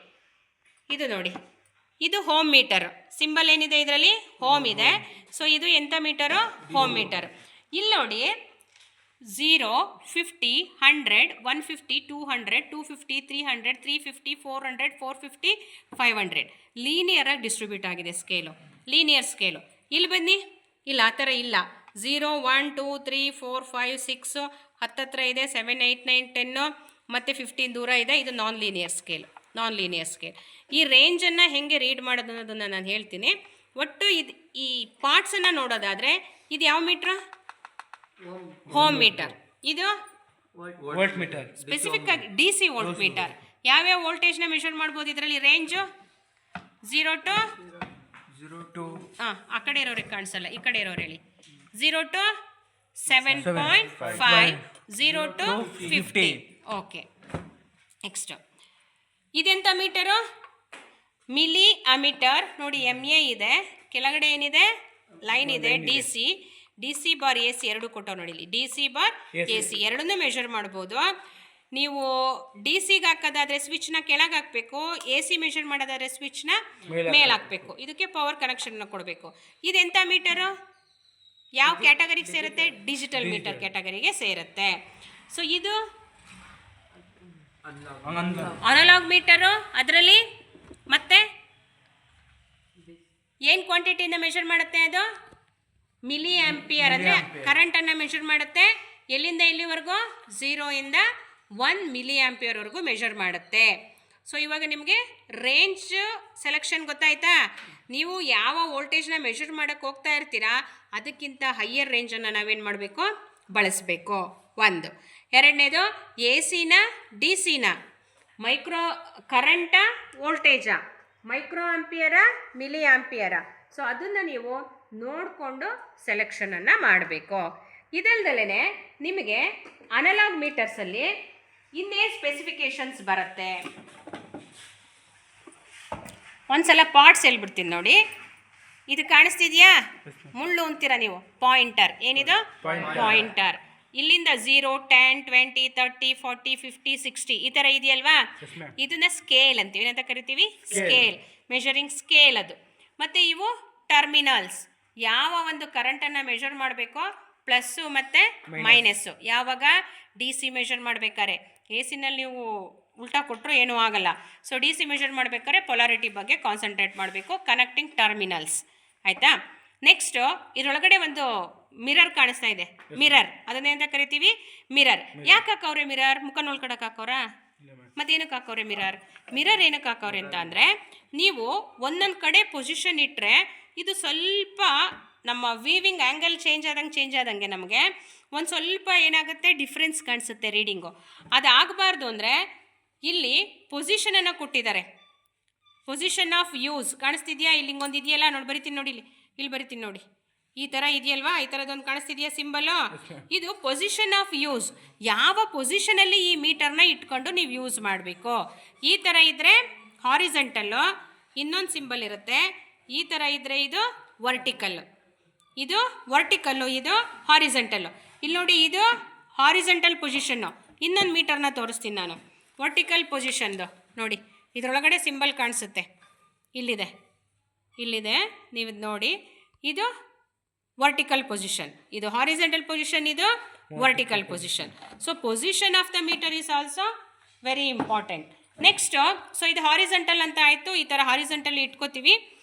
ಇದು ಹೋಮ್ ಮೀಟರ್. ಸಿಂಬಲ್ ಏನಿದೆ ಇದರಲ್ಲಿ? ಹೋಮ್ ಇದೆ. ಸೊ ಇದು ಎಂಥ ಮೀಟರು? Home metre. ಇಲ್ಲಿ ನೋಡಿ 0, 50, 100, 150, 200, 250, 300, 350, 400, 450, 500 ಲೀನಿಯರ್ ಆಗಿ ಡಿಸ್ಟ್ರಿಬ್ಯೂಟ್ ಆಗಿದೆ ಸ್ಕೇಲು, ಲೀನಿಯರ್ ಸ್ಕೇಲು. ಇಲ್ಲಿ ಬನ್ನಿ, ಇಲ್ಲ ಆ ಥರ ಇಲ್ಲ. 0, 1, 2, 3, 4, 5, 6 ಹತ್ತತ್ರ ಇದೆ, 7, 8, 9, 10 ಮತ್ತು 15 ದೂರ ಇದೆ. ಇದು ನಾನ್ ಲೀನಿಯರ್ ಸ್ಕೇಲ್. ಈ ರೇಂಜನ್ನು ಹೇಗೆ ರೀಡ್ ಮಾಡೋದು ಅನ್ನೋದನ್ನು ನಾನು ಹೇಳ್ತೀನಿ. ಒಟ್ಟು ಇದು ಈ ಪಾರ್ಟ್ಸನ್ನು ನೋಡೋದಾದರೆ ಇದು ಯಾವ ಮೀಟ್ರ್? Ohm meter. ಇದು ವೋಲ್ಟ್ ಮೀಟರ್. ಸ್ಪೆಸಿಫಿಕ್ ಆಗಿ ಡಿ ಸಿ ವೋಲ್ಟ್ ಮೀಟರ್. ಯಾವ್ಯಾವ ವೋಲ್ಟೇಜ್ನ ಮೆಷರ್ ಮಾಡ್ಬೋದು ಇದರಲ್ಲಿ? ರೇಂಜು 0 to ಆ ಕಡೆ ಇರೋರಿಗೆ ಕಾಣಿಸಲ್ಲ, ಈ ಕಡೆ ಇರೋರು ಹೇಳಿ. 0 to 7.5, 0 to 50. ಓಕೆ, ನೆಕ್ಸ್ಟ್ ಇದೆಂಥ ಮೀಟರು? Milli ammeter. ನೋಡಿ MA ಇದೆ, ಕೆಳಗಡೆ ಏನಿದೆ? ಲೈನ್ ಇದೆ. D C bar A C ಎರಡು ಕೊಟ್ಟವು ನೋಡಿ. ಇಲ್ಲಿ D C bar A C ಎರಡನ್ನೂ ಮೆಷರ್ ಮಾಡ್ಬೋದು. ನೀವು ಡಿ ಸಿಗೆ ಹಾಕೋದಾದರೆ ಸ್ವಿಚ್ನ ಕೆಳಗೆ ಹಾಕಬೇಕು, ಎ ಸಿ ಮೆಷರ್ ಮಾಡೋದಾದರೆ ಸ್ವಿಚ್ನ ಮೇಲೆ ಹಾಕಬೇಕು. ಇದಕ್ಕೆ ಪವರ್ ಕನೆಕ್ಷನ್ನ ಕೊಡಬೇಕು. ಇದೆಂಥ ಮೀಟರು? ಯಾವ ಕ್ಯಾಟಗರಿಗೆ ಸೇರುತ್ತೆ? ಡಿಜಿಟಲ್ ಮೀಟರ್ ಕ್ಯಾಟಗರಿಗೆ ಸೇರುತ್ತೆ. ಸೊ ಇದು ಅನಲಾಗ್ ಮೀಟರು. ಅದರಲ್ಲಿ ಮತ್ತೆ ಏನು ಕ್ವಾಂಟಿಟಿಯಿಂದ ಮೆಷರ್ ಮಾಡುತ್ತೆ? ಅದು ಮಿಲಿ ಆಂಪಿಯರ್, ಅಂದರೆ ಕರೆಂಟನ್ನು ಮೆಷರ್ ಮಾಡುತ್ತೆ. ಎಲ್ಲಿಂದ ಎಲ್ಲಿವರೆಗೂ? 0 ಇಂದ 1 ಮಿಲಿ ಆಂಪಿಯರ್ವರೆಗೂ ಮೆಷರ್ ಮಾಡುತ್ತೆ. ಸೊ ಇವಾಗ ನಿಮಗೆ ರೇಂಜ್ ಸೆಲೆಕ್ಷನ್ ಗೊತ್ತಾಯ್ತಾ? ನೀವು ಯಾವ ವೋಲ್ಟೇಜ್ನ ಮೆಷರ್ ಮಾಡೋಕ್ಕೆ ಹೋಗ್ತಾ ಇರ್ತೀರಾ ಅದಕ್ಕಿಂತ ಹೈಯರ್ ರೇಂಜನ್ನು ನಾವೇನು ಮಾಡಬೇಕು? ಬಳಸಬೇಕು. ಒಂದು. ಎರಡನೇದು ಎ ಸಿನ ಡಿ ಸಿನ, ಮೈಕ್ರೋ ಕರೆಂಟ ವೋಲ್ಟೇಜ, ಮೈಕ್ರೋ ಆಂಪಿಯರ ಮಿಲಿ ಆಂಪಿಯರ. ಸೊ ಅದನ್ನು ನೀವು ನೋಡಿಕೊಂಡು ಸೆಲೆಕ್ಷನನ್ನು ಮಾಡಬೇಕು. ಇದಲ್ದಲೇ ನಿಮಗೆ ಅನಲಾಗ್ ಮೀಟರ್ಸಲ್ಲಿ ಇನ್ನೇನು ಸ್ಪೆಸಿಫಿಕೇಷನ್ಸ್ ಬರುತ್ತೆ. ಒಂದ್ಸಲ ಪಾರ್ಟ್ಸ್ ಹೇಳ್ಬಿಡ್ತೀನಿ ನೋಡಿ. ಇದು ಕಾಣಿಸ್ತಿದೆಯಾ? ಮುಳ್ಳು ಅಂತೀರ ನೀವು, ಪಾಯಿಂಟರ್. ಏನಿದು? ಪಾಯಿಂಟರ್. ಇಲ್ಲಿಂದ 0, 10, 20, 30, 40, 50, 60 ಈ ಥರ ಇದೆಯಲ್ವಾ? ಇದನ್ನ ಸ್ಕೇಲ್ ಅಂತೀವಿ. ಏನಂತ ಕರಿತೀವಿ? ಸ್ಕೇಲ್, ಮೆಷರಿಂಗ್ ಸ್ಕೇಲ್ ಅದು. ಮತ್ತು ಇವು ಟರ್ಮಿನಲ್ಸ್. ಯಾವ ಒಂದು ಕರೆಂಟನ್ನು ಮೆಷರ್ ಮಾಡಬೇಕೋ ಪ್ಲಸ್ಸು ಮತ್ತು ಮೈನಸ್ಸು. ಯಾವಾಗ? ಡಿ ಸಿ ಮೆಷರ್ ಮಾಡಬೇಕಾದ್ರೆ. ಎ ಸಿನಲ್ಲಿ ನೀವು ಉಲ್ಟಾ ಕೊಟ್ಟರು ಏನೂ ಆಗಲ್ಲ. ಸೊ ಡಿ ಸಿ ಮೆಷರ್ ಮಾಡಬೇಕಾದ್ರೆ ಪೊಲಾರಿಟಿ ಬಗ್ಗೆ ಕಾನ್ಸಂಟ್ರೇಟ್ ಮಾಡಬೇಕು. ಕನೆಕ್ಟಿಂಗ್ ಟರ್ಮಿನಲ್ಸ್ ಆಯಿತಾ? ನೆಕ್ಸ್ಟು ಇದರೊಳಗಡೆ ಒಂದು ಮಿರರ್ ಕಾಣಿಸ್ತಾ ಇದೆ. ಮಿರರ್, ಅದನ್ನೇಂತ ಕರಿತೀವಿ? ಮಿರರ್. ಯಾಕೆ ಹಾಕವ್ರೆ ಮಿರರ್? ಮುಖ ನೋಡ್ಕೊಳಕ್ಕೆ ಹಾಕೋರಾ? ಮತ್ತೇನಕ್ಕೆ ಹಾಕವ್ರೆ ಮಿರರ್? ಮಿರರ್ ಏನಕ್ಕೆ ಹಾಕವ್ರೆ ಅಂತ ಅಂದರೆ, ನೀವು ಒಂದೊಂದು ಕಡೆ ಪೊಸಿಷನ್ ಇಟ್ಟರೆ ಇದು ಸ್ವಲ್ಪ ನಮ್ಮ ವೀವಿಂಗ್ ಆ್ಯಂಗಲ್ ಚೇಂಜ್ ಆದಂಗೆ ನಮಗೆ ಒಂದು ಸ್ವಲ್ಪ ಏನಾಗುತ್ತೆ, ಡಿಫ್ರೆನ್ಸ್ ಕಾಣಿಸುತ್ತೆ ರೀಡಿಂಗು. ಅದಾಗಬಾರ್ದು ಅಂದರೆ ಇಲ್ಲಿ ಪೊಸಿಷನನ್ನು ಕೊಟ್ಟಿದ್ದಾರೆ. ಪೊಸಿಷನ್ ಆಫ್ ಯೂಸ್ ಕಾಣಿಸ್ತಿದೆಯಾ? ಇಲ್ಲಿ ಹಿಂಗೊಂದು ಇದೆಯಲ್ಲ ನೋಡಿ, ಬರಿತೀನಿ ನೋಡಿ. ಇಲ್ಲಿ ಬರಿತೀನಿ ನೋಡಿ, ಈ ಥರ ಇದೆಯಲ್ವಾ? ಈ ಥರದೊಂದು ಕಾಣಿಸ್ತಿದೆಯಾ ಸಿಂಬಲು? ಇದು ಪೊಸಿಷನ್ ಆಫ್ ಯೂಸ್. ಯಾವ ಪೊಸಿಷನಲ್ಲಿ ಈ ಮೀಟರ್ನ ಇಟ್ಕೊಂಡು ನೀವು ಯೂಸ್ ಮಾಡಬೇಕು. ಈ ಥರ ಇದ್ದರೆ ಹಾರಿಜೆಂಟಲ್ಲು, ಇನ್ನೊಂದು ಸಿಂಬಲ್ ಇರುತ್ತೆ. ಈ ಥರ ಇದ್ದರೆ ಇದು ವರ್ಟಿಕಲ್ಲು, ಇದು ವರ್ಟಿಕಲ್ಲು, ಇದು ಹಾರಿಜೆಂಟಲ್ಲು. ಇಲ್ಲಿ ನೋಡಿ, ಇದು ಹಾರಿಜೆಂಟಲ್ ಪೊಸಿಷನ್ನು. ಇನ್ನೊಂದು ಮೀಟರ್ನ ತೋರಿಸ್ತೀನಿ ನಾನು. ವರ್ಟಿಕಲ್ ಪೊಸಿಷನ್ದು ನೋಡಿ, ಇದರೊಳಗಡೆ ಸಿಂಬಲ್ ಕಾಣಿಸುತ್ತೆ. ಇಲ್ಲಿದೆ, ನೀವು ನೋಡಿ. ಇದು ವರ್ಟಿಕಲ್ ಪೊಸಿಷನ್, ಇದು ಹಾರಿಜೆಂಟಲ್ ಪೊಸಿಷನ್, ಇದು vertical position. So position of the meter is also very important. Next, so ಇದು ಹಾರಿಜೆಂಟಲ್ ಅಂತ ಆಯಿತು. ಈ ಥರ ಹಾರಿಜೆಂಟಲ್ಲಿ ಇಟ್ಕೋತೀವಿ.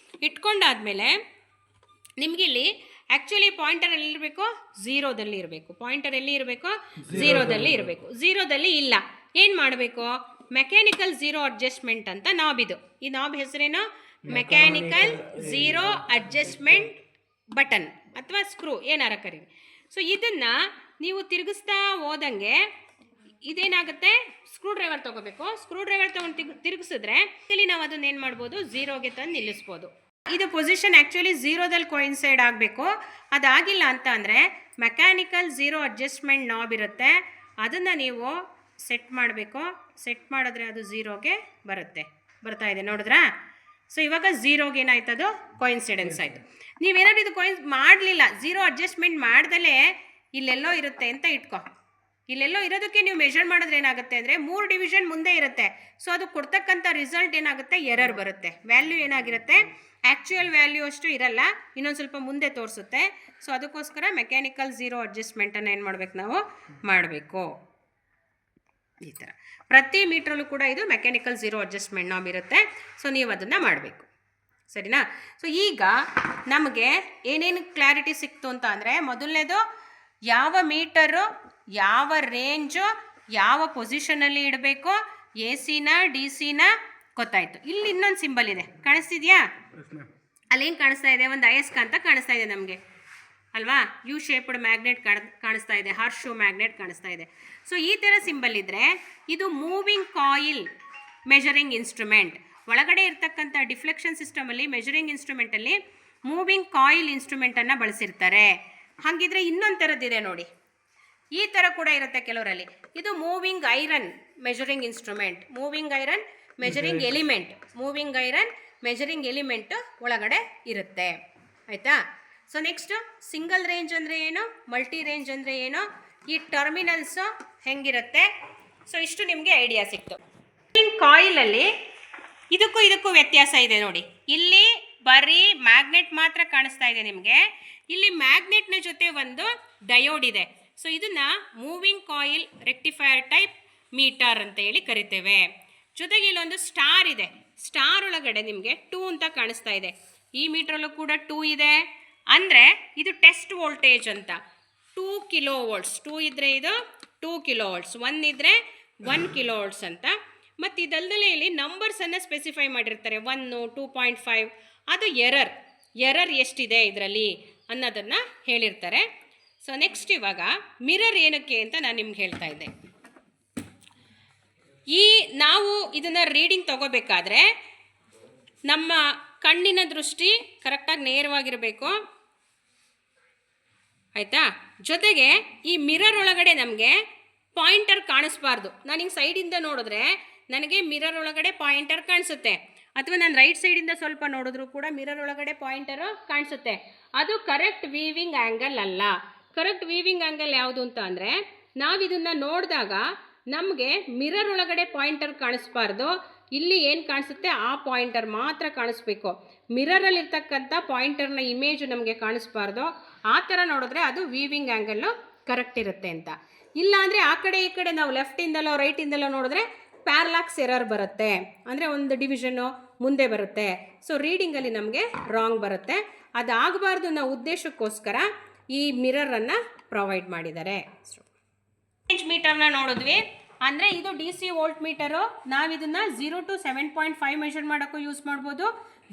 ಇಟ್ಕೊಂಡಾದಮೇಲೆ ನಿಮಗಿಲ್ಲಿ ಆ್ಯಕ್ಚುಲಿ ಪಾಯಿಂಟರ್ ಎಲ್ಲಿರಬೇಕು, ಝೀರೋದಲ್ಲಿ ಇರಬೇಕು. ಪಾಯಿಂಟರ್ ಎಲ್ಲಿ ಇರಬೇಕು, ಝೀರೋದಲ್ಲಿ ಇರಬೇಕು. ಝೀರೋದಲ್ಲಿ ಇಲ್ಲ. ಏನು ಮಾಡಬೇಕು, ಮೆಕ್ಯಾನಿಕಲ್ ಝೀರೋ ಅಡ್ಜಸ್ಟ್ಮೆಂಟ್ ಅಂತ ನಾಬ್ ಇದು. ಈ ನಾಬ್ ಹೆಸರೇನು, ಮೆಕ್ಯಾನಿಕಲ್ ಝೀರೋ ಅಡ್ಜಸ್ಟ್ಮೆಂಟ್ ಬಟನ್ ಅಥವಾ ಸ್ಕ್ರೂ ಏನಾರ ಕರೀರಿ. ಸೊ ಇದನ್ನು ನೀವು ತಿರುಗಿಸ್ತಾ ಹೋದಂಗೆ ಇದೇನಾಗುತ್ತೆ, ಸ್ಕ್ರೂ ಡ್ರೈವರ್ ತೊಗೋಬೇಕು. ಸ್ಕ್ರೂ ಡ್ರೈವರ್ ತೊಗೊಂಡು ತಿರುಗಿಸಿದ್ರೆ ಇಲ್ಲಿ ನಾವು ಅದನ್ನ ಏನು ಮಾಡ್ಬೋದು, ಝೀರೋಗೆ ತಂದು ನಿಲ್ಲಿಸ್ಬೋದು. ಇದು ಪೊಸಿಷನ್ ಆ್ಯಕ್ಚುಲಿ ಝೀರೋದಲ್ಲಿ ಕೋಯಿನ್ಸೈಡ್ ಆಗಬೇಕು. ಅದಾಗಿಲ್ಲ ಅಂತ ಅಂದರೆ ಮೆಕ್ಯಾನಿಕಲ್ ಝೀರೋ ಅಡ್ಜಸ್ಟ್ಮೆಂಟ್ ನಾಬ್ ಇರುತ್ತೆ, ಅದನ್ನು ನೀವು ಸೆಟ್ ಮಾಡಬೇಕು. ಸೆಟ್ ಮಾಡಿದ್ರೆ ಅದು ಝೀರೋಗೆ ಬರ್ತಾ ಇದೆ, ನೋಡಿದ್ರಾ? ಸೊ ಇವಾಗ ಝೀರೋಗೆ ಏನಾಯ್ತು, ಅದು ಕೋಯಿನ್ಸಿಡೆನ್ಸ್ ಆಯಿತು. ನೀವೇನಾದ್ರು ಇದು ಮಾಡಲಿಲ್ಲ, ಝೀರೋ ಅಡ್ಜಸ್ಟ್ಮೆಂಟ್ ಮಾಡ್ದಲೇ ಇಲ್ಲೆಲ್ಲೋ ಇರುತ್ತೆ ಅಂತ ಇಟ್ಕೊ. ಇಲ್ಲೆಲ್ಲೋ ಇರೋದಕ್ಕೆ ನೀವು ಮೆಷರ್ ಮಾಡಿದ್ರೆ ಏನಾಗುತ್ತೆ ಅಂದರೆ 3 ಡಿವಿಷನ್ ಮುಂದೆ ಇರುತ್ತೆ. ಸೊ ಅದು ಕೊಡ್ತಕ್ಕಂಥ ರಿಸಲ್ಟ್ ಏನಾಗುತ್ತೆ, ಎರರ್ ಬರುತ್ತೆ. ವ್ಯಾಲ್ಯೂ ಏನಾಗಿರುತ್ತೆ, ಆ್ಯಕ್ಚುಯಲ್ ವ್ಯಾಲ್ಯೂ ಅಷ್ಟು ಇರಲ್ಲ, ಇನ್ನೊಂದು ಸ್ವಲ್ಪ ಮುಂದೆ ತೋರಿಸುತ್ತೆ. ಸೊ ಅದಕ್ಕೋಸ್ಕರ ಮೆಕ್ಯಾನಿಕಲ್ ಝೀರೋ ಅಡ್ಜಸ್ಟ್ಮೆಂಟನ್ನು ಏನು ಮಾಡಬೇಕು, ನಾವು ಮಾಡಬೇಕು. ಈ ಥರ ಪ್ರತಿ ಮೀಟ್ರಲ್ಲೂ ಕೂಡ ಇದು ಮೆಕ್ಯಾನಿಕಲ್ ಝೀರೋ ಅಡ್ಜಸ್ಟ್ಮೆಂಟ್ ನಾಬ್ ಇರುತ್ತೆ. ಸೊ ನೀವು ಅದನ್ನು ಮಾಡಬೇಕು, ಸರಿನಾ? ಸೊ ಈಗ ನಮಗೆ ಏನೇನು ಕ್ಲಾರಿಟಿ ಸಿಕ್ತು ಅಂತ ಅಂದರೆ, ಮೊದಲನೇದು ಯಾವ ಮೀಟರು ಯಾವ ರೇಂಜು ಯಾವ ಪೊಸಿಷನಲ್ಲಿ ಇಡಬೇಕು, ಎ ಸಿನ ಡಿ ಸಿನ ಗೊತ್ತಾಯಿತು. ಇಲ್ಲಿ ಇನ್ನೊಂದು ಸಿಂಬಲ್ ಇದೆ, ಕಾಣಿಸ್ತಿದೆಯಾ? ಅಲ್ಲೇನು ಕಾಣಿಸ್ತಾ ಇದೆ, ಒಂದು ಅಯಸ್ಕಾಂತ ಕಾಣಿಸ್ತಾ ಇದೆ ನಮಗೆ ಅಲ್ವಾ? ಯು ಶೇಪ್ಡ್ ಮ್ಯಾಗ್ನೆಟ್ ಕಾಣಿಸ್ತಾ ಇದೆ, ಹಾರ್ಸ್ ಶೂ ಮ್ಯಾಗ್ನೆಟ್ ಕಾಣಿಸ್ತಾ ಇದೆ. ಸೊ ಈ ಥರ ಸಿಂಬಲ್ ಇದ್ದರೆ ಇದು ಮೂವಿಂಗ್ ಕಾಯಿಲ್ ಮೆಜರಿಂಗ್ ಇನ್ಸ್ಟ್ರೂಮೆಂಟ್. ಒಳಗಡೆ ಇರ್ತಕ್ಕಂಥ ಡಿಫ್ಲೆಕ್ಷನ್ ಸಿಸ್ಟಮಲ್ಲಿ ಮೆಜರಿಂಗ್ ಇನ್ಸ್ಟ್ರೂಮೆಂಟಲ್ಲಿ ಮೂವಿಂಗ್ ಕಾಯಿಲ್ ಇನ್ಸ್ಟ್ರೂಮೆಂಟನ್ನು ಬಳಸಿರ್ತಾರೆ. ಹಾಗಿದ್ರೆ ಇನ್ನೊಂದು ಥರದ್ದಿದೆ ನೋಡಿ, ಈ ಥರ ಕೂಡ ಇರುತ್ತೆ ಕೆಲವರಲ್ಲಿ. ಇದು moving iron measuring instrument, moving iron measuring element, moving iron measuring element ಒಳಗಡೆ ಇರುತ್ತೆ, ಆಯಿತಾ? ಸೊ ನೆಕ್ಸ್ಟು ಸಿಂಗಲ್ ರೇಂಜ್ ಅಂದರೆ ಏನು, ಮಲ್ಟಿ ರೇಂಜ್ ಅಂದರೆ ಏನು, ಈ ಟರ್ಮಿನಲ್ಸು ಹೆಂಗಿರುತ್ತೆ. ಸೊ ಇಷ್ಟು ನಿಮಗೆ ಐಡಿಯಾ ಸಿಕ್ತು. ಕಾಯಿಲಲ್ಲಿ ಇದಕ್ಕೂ ವ್ಯತ್ಯಾಸ ಇದೆ ನೋಡಿ. ಇಲ್ಲಿ ಬರೀ ಮ್ಯಾಗ್ನೆಟ್ ಮಾತ್ರ ಕಾಣಿಸ್ತಾ ಇದೆ ನಿಮಗೆ, ಇಲ್ಲಿ ಮ್ಯಾಗ್ನೆಟ್ನ ಜೊತೆ ಒಂದು ಡಯೋಡ್ ಇದೆ. ಸೊ ಇದನ್ನು moving coil rectifier type meter ಅಂತ ಹೇಳಿ ಕರಿತೇವೆ. ಜೊತೆಗೆ ಇಲ್ಲೊಂದು ಸ್ಟಾರ್ ಇದೆ, ಸ್ಟಾರ್ ಒಳಗಡೆ ನಿಮಗೆ 2 ಅಂತ ಕಾಣಿಸ್ತಾ ಇದೆ. ಈ ಮೀಟ್ರಲ್ಲೂ ಕೂಡ 2 ಇದೆ, ಅಂದರೆ ಇದು ಟೆಸ್ಟ್ ವೋಲ್ಟೇಜ್ ಅಂತ. 2 ಕಿಲೋ ವೋಲ್ಟ್ಸ್, 2 ಇದ್ದರೆ ಇದು 2 ಕಿಲೋ ವೋಲ್ಟ್ಸ್, 1 ಇದ್ದರೆ 1 ಕಿಲೋ ವೋಲ್ಟ್ಸ್ ಅಂತ. ಮತ್ತು ಇದಲ್ಲದೆ ಇಲ್ಲಿ ನಂಬರ್ಸನ್ನು ಸ್ಪೆಸಿಫೈ ಮಾಡಿರ್ತಾರೆ, 1, 2.5. ಅದು ಎರರ್ ಎಷ್ಟಿದೆ ಇದರಲ್ಲಿ ಅನ್ನೋದನ್ನು ಹೇಳಿರ್ತಾರೆ. ಸೊ ನೆಕ್ಸ್ಟ್ ಇವಾಗ ಮಿರರ್ ಏನಕ್ಕೆ ಅಂತ ನಾನು ನಿಮ್ಗೆ ಹೇಳ್ತಾ ಇದ್ದೆ. ನಾವು ಇದನ್ನು ರೀಡಿಂಗ್ ತಗೋಬೇಕಾದ್ರೆ ನಮ್ಮ ಕಣ್ಣಿನ ದೃಷ್ಟಿ ಕರೆಕ್ಟಾಗಿ ನೇರವಾಗಿರಬೇಕು, ಆಯಿತಾ? ಜೊತೆಗೆ ಈ ಮಿರರ್ ಒಳಗಡೆ ನಮಗೆ ಪಾಯಿಂಟರ್ ಕಾಣಿಸ್ಬಾರ್ದು. ನಾನು ಹಿಂಗೆ ಸೈಡಿಂದ ನೋಡಿದ್ರೆ ನನಗೆ ಮಿರರ್ ಒಳಗಡೆ ಪಾಯಿಂಟರ್ ಕಾಣಿಸುತ್ತೆ, ಅಥವಾ ನಾನು ರೈಟ್ ಸೈಡಿಂದ ಸ್ವಲ್ಪ ನೋಡಿದ್ರೂ ಕೂಡ ಮಿರರ್ ಒಳಗಡೆ ಪಾಯಿಂಟರು ಕಾಣಿಸುತ್ತೆ. ಅದು ಕರೆಕ್ಟ್ ವೀವಿಂಗ್ ಆ್ಯಂಗಲ್ ಅಲ್ಲ. ಕರೆಕ್ಟ್ ವೀವಿಂಗ್ ಆ್ಯಂಗಲ್ ಯಾವುದು ಅಂತ ಅಂದರೆ, ನಾವು ಇದನ್ನು ನೋಡಿದಾಗ ನಮಗೆ ಮಿರರ್ ಒಳಗಡೆ ಪಾಯಿಂಟರ್ ಕಾಣಿಸ್ಬಾರ್ದು, ಇಲ್ಲಿ ಏನು ಕಾಣಿಸುತ್ತೆ ಆ ಪಾಯಿಂಟರ್ ಮಾತ್ರ ಕಾಣಿಸ್ಬೇಕು. ಮಿರರಲ್ಲಿರ್ತಕ್ಕಂಥ ಪಾಯಿಂಟರ್ನ ಇಮೇಜು ನಮಗೆ ಕಾಣಿಸ್ಬಾರ್ದು. ಆ ಥರ ನೋಡಿದ್ರೆ ಅದು ವೀವಿಂಗ್ ಆ್ಯಂಗಲ್ಲು ಕರೆಕ್ಟ್ ಇರುತ್ತೆ ಅಂತ. ಇಲ್ಲ ಅಂದರೆ ಆ ಕಡೆ ಈ ಕಡೆ ನಾವು ಲೆಫ್ಟಿಂದಲೋ ರೈಟಿಂದಲೋ ನೋಡಿದ್ರೆ ಪ್ಯಾರಲಾಕ್ಸ್ ಎರರ್ ಬರುತ್ತೆ, ಅಂದರೆ ಒಂದು ಡಿವಿಷನ್ನು ಮುಂದೆ ಬರುತ್ತೆ. ಸೊ ರೀಡಿಂಗಲ್ಲಿ ನಮಗೆ ರಾಂಗ್ ಬರುತ್ತೆ. ಅದಾಗಬಾರ್ದು ಅನ್ನೋ ಉದ್ದೇಶಕ್ಕೋಸ್ಕರ ಈ ಮಿರರನ್ನು ಪ್ರೊವೈಡ್ ಮಾಡಿದ್ದಾರೆ. ರೇಂಜ್ ಮೀಟರ್ನ ನೋಡಿದ್ವಿ, ಅಂದರೆ ಇದು DC ವೋಲ್ಟ್ ಮೀಟರು. ನಾವು ಇದನ್ನು 0 to 7.5 ಮೆಷರ್ ಮಾಡೋಕ್ಕೂ ಯೂಸ್ ಮಾಡ್ಬೋದು,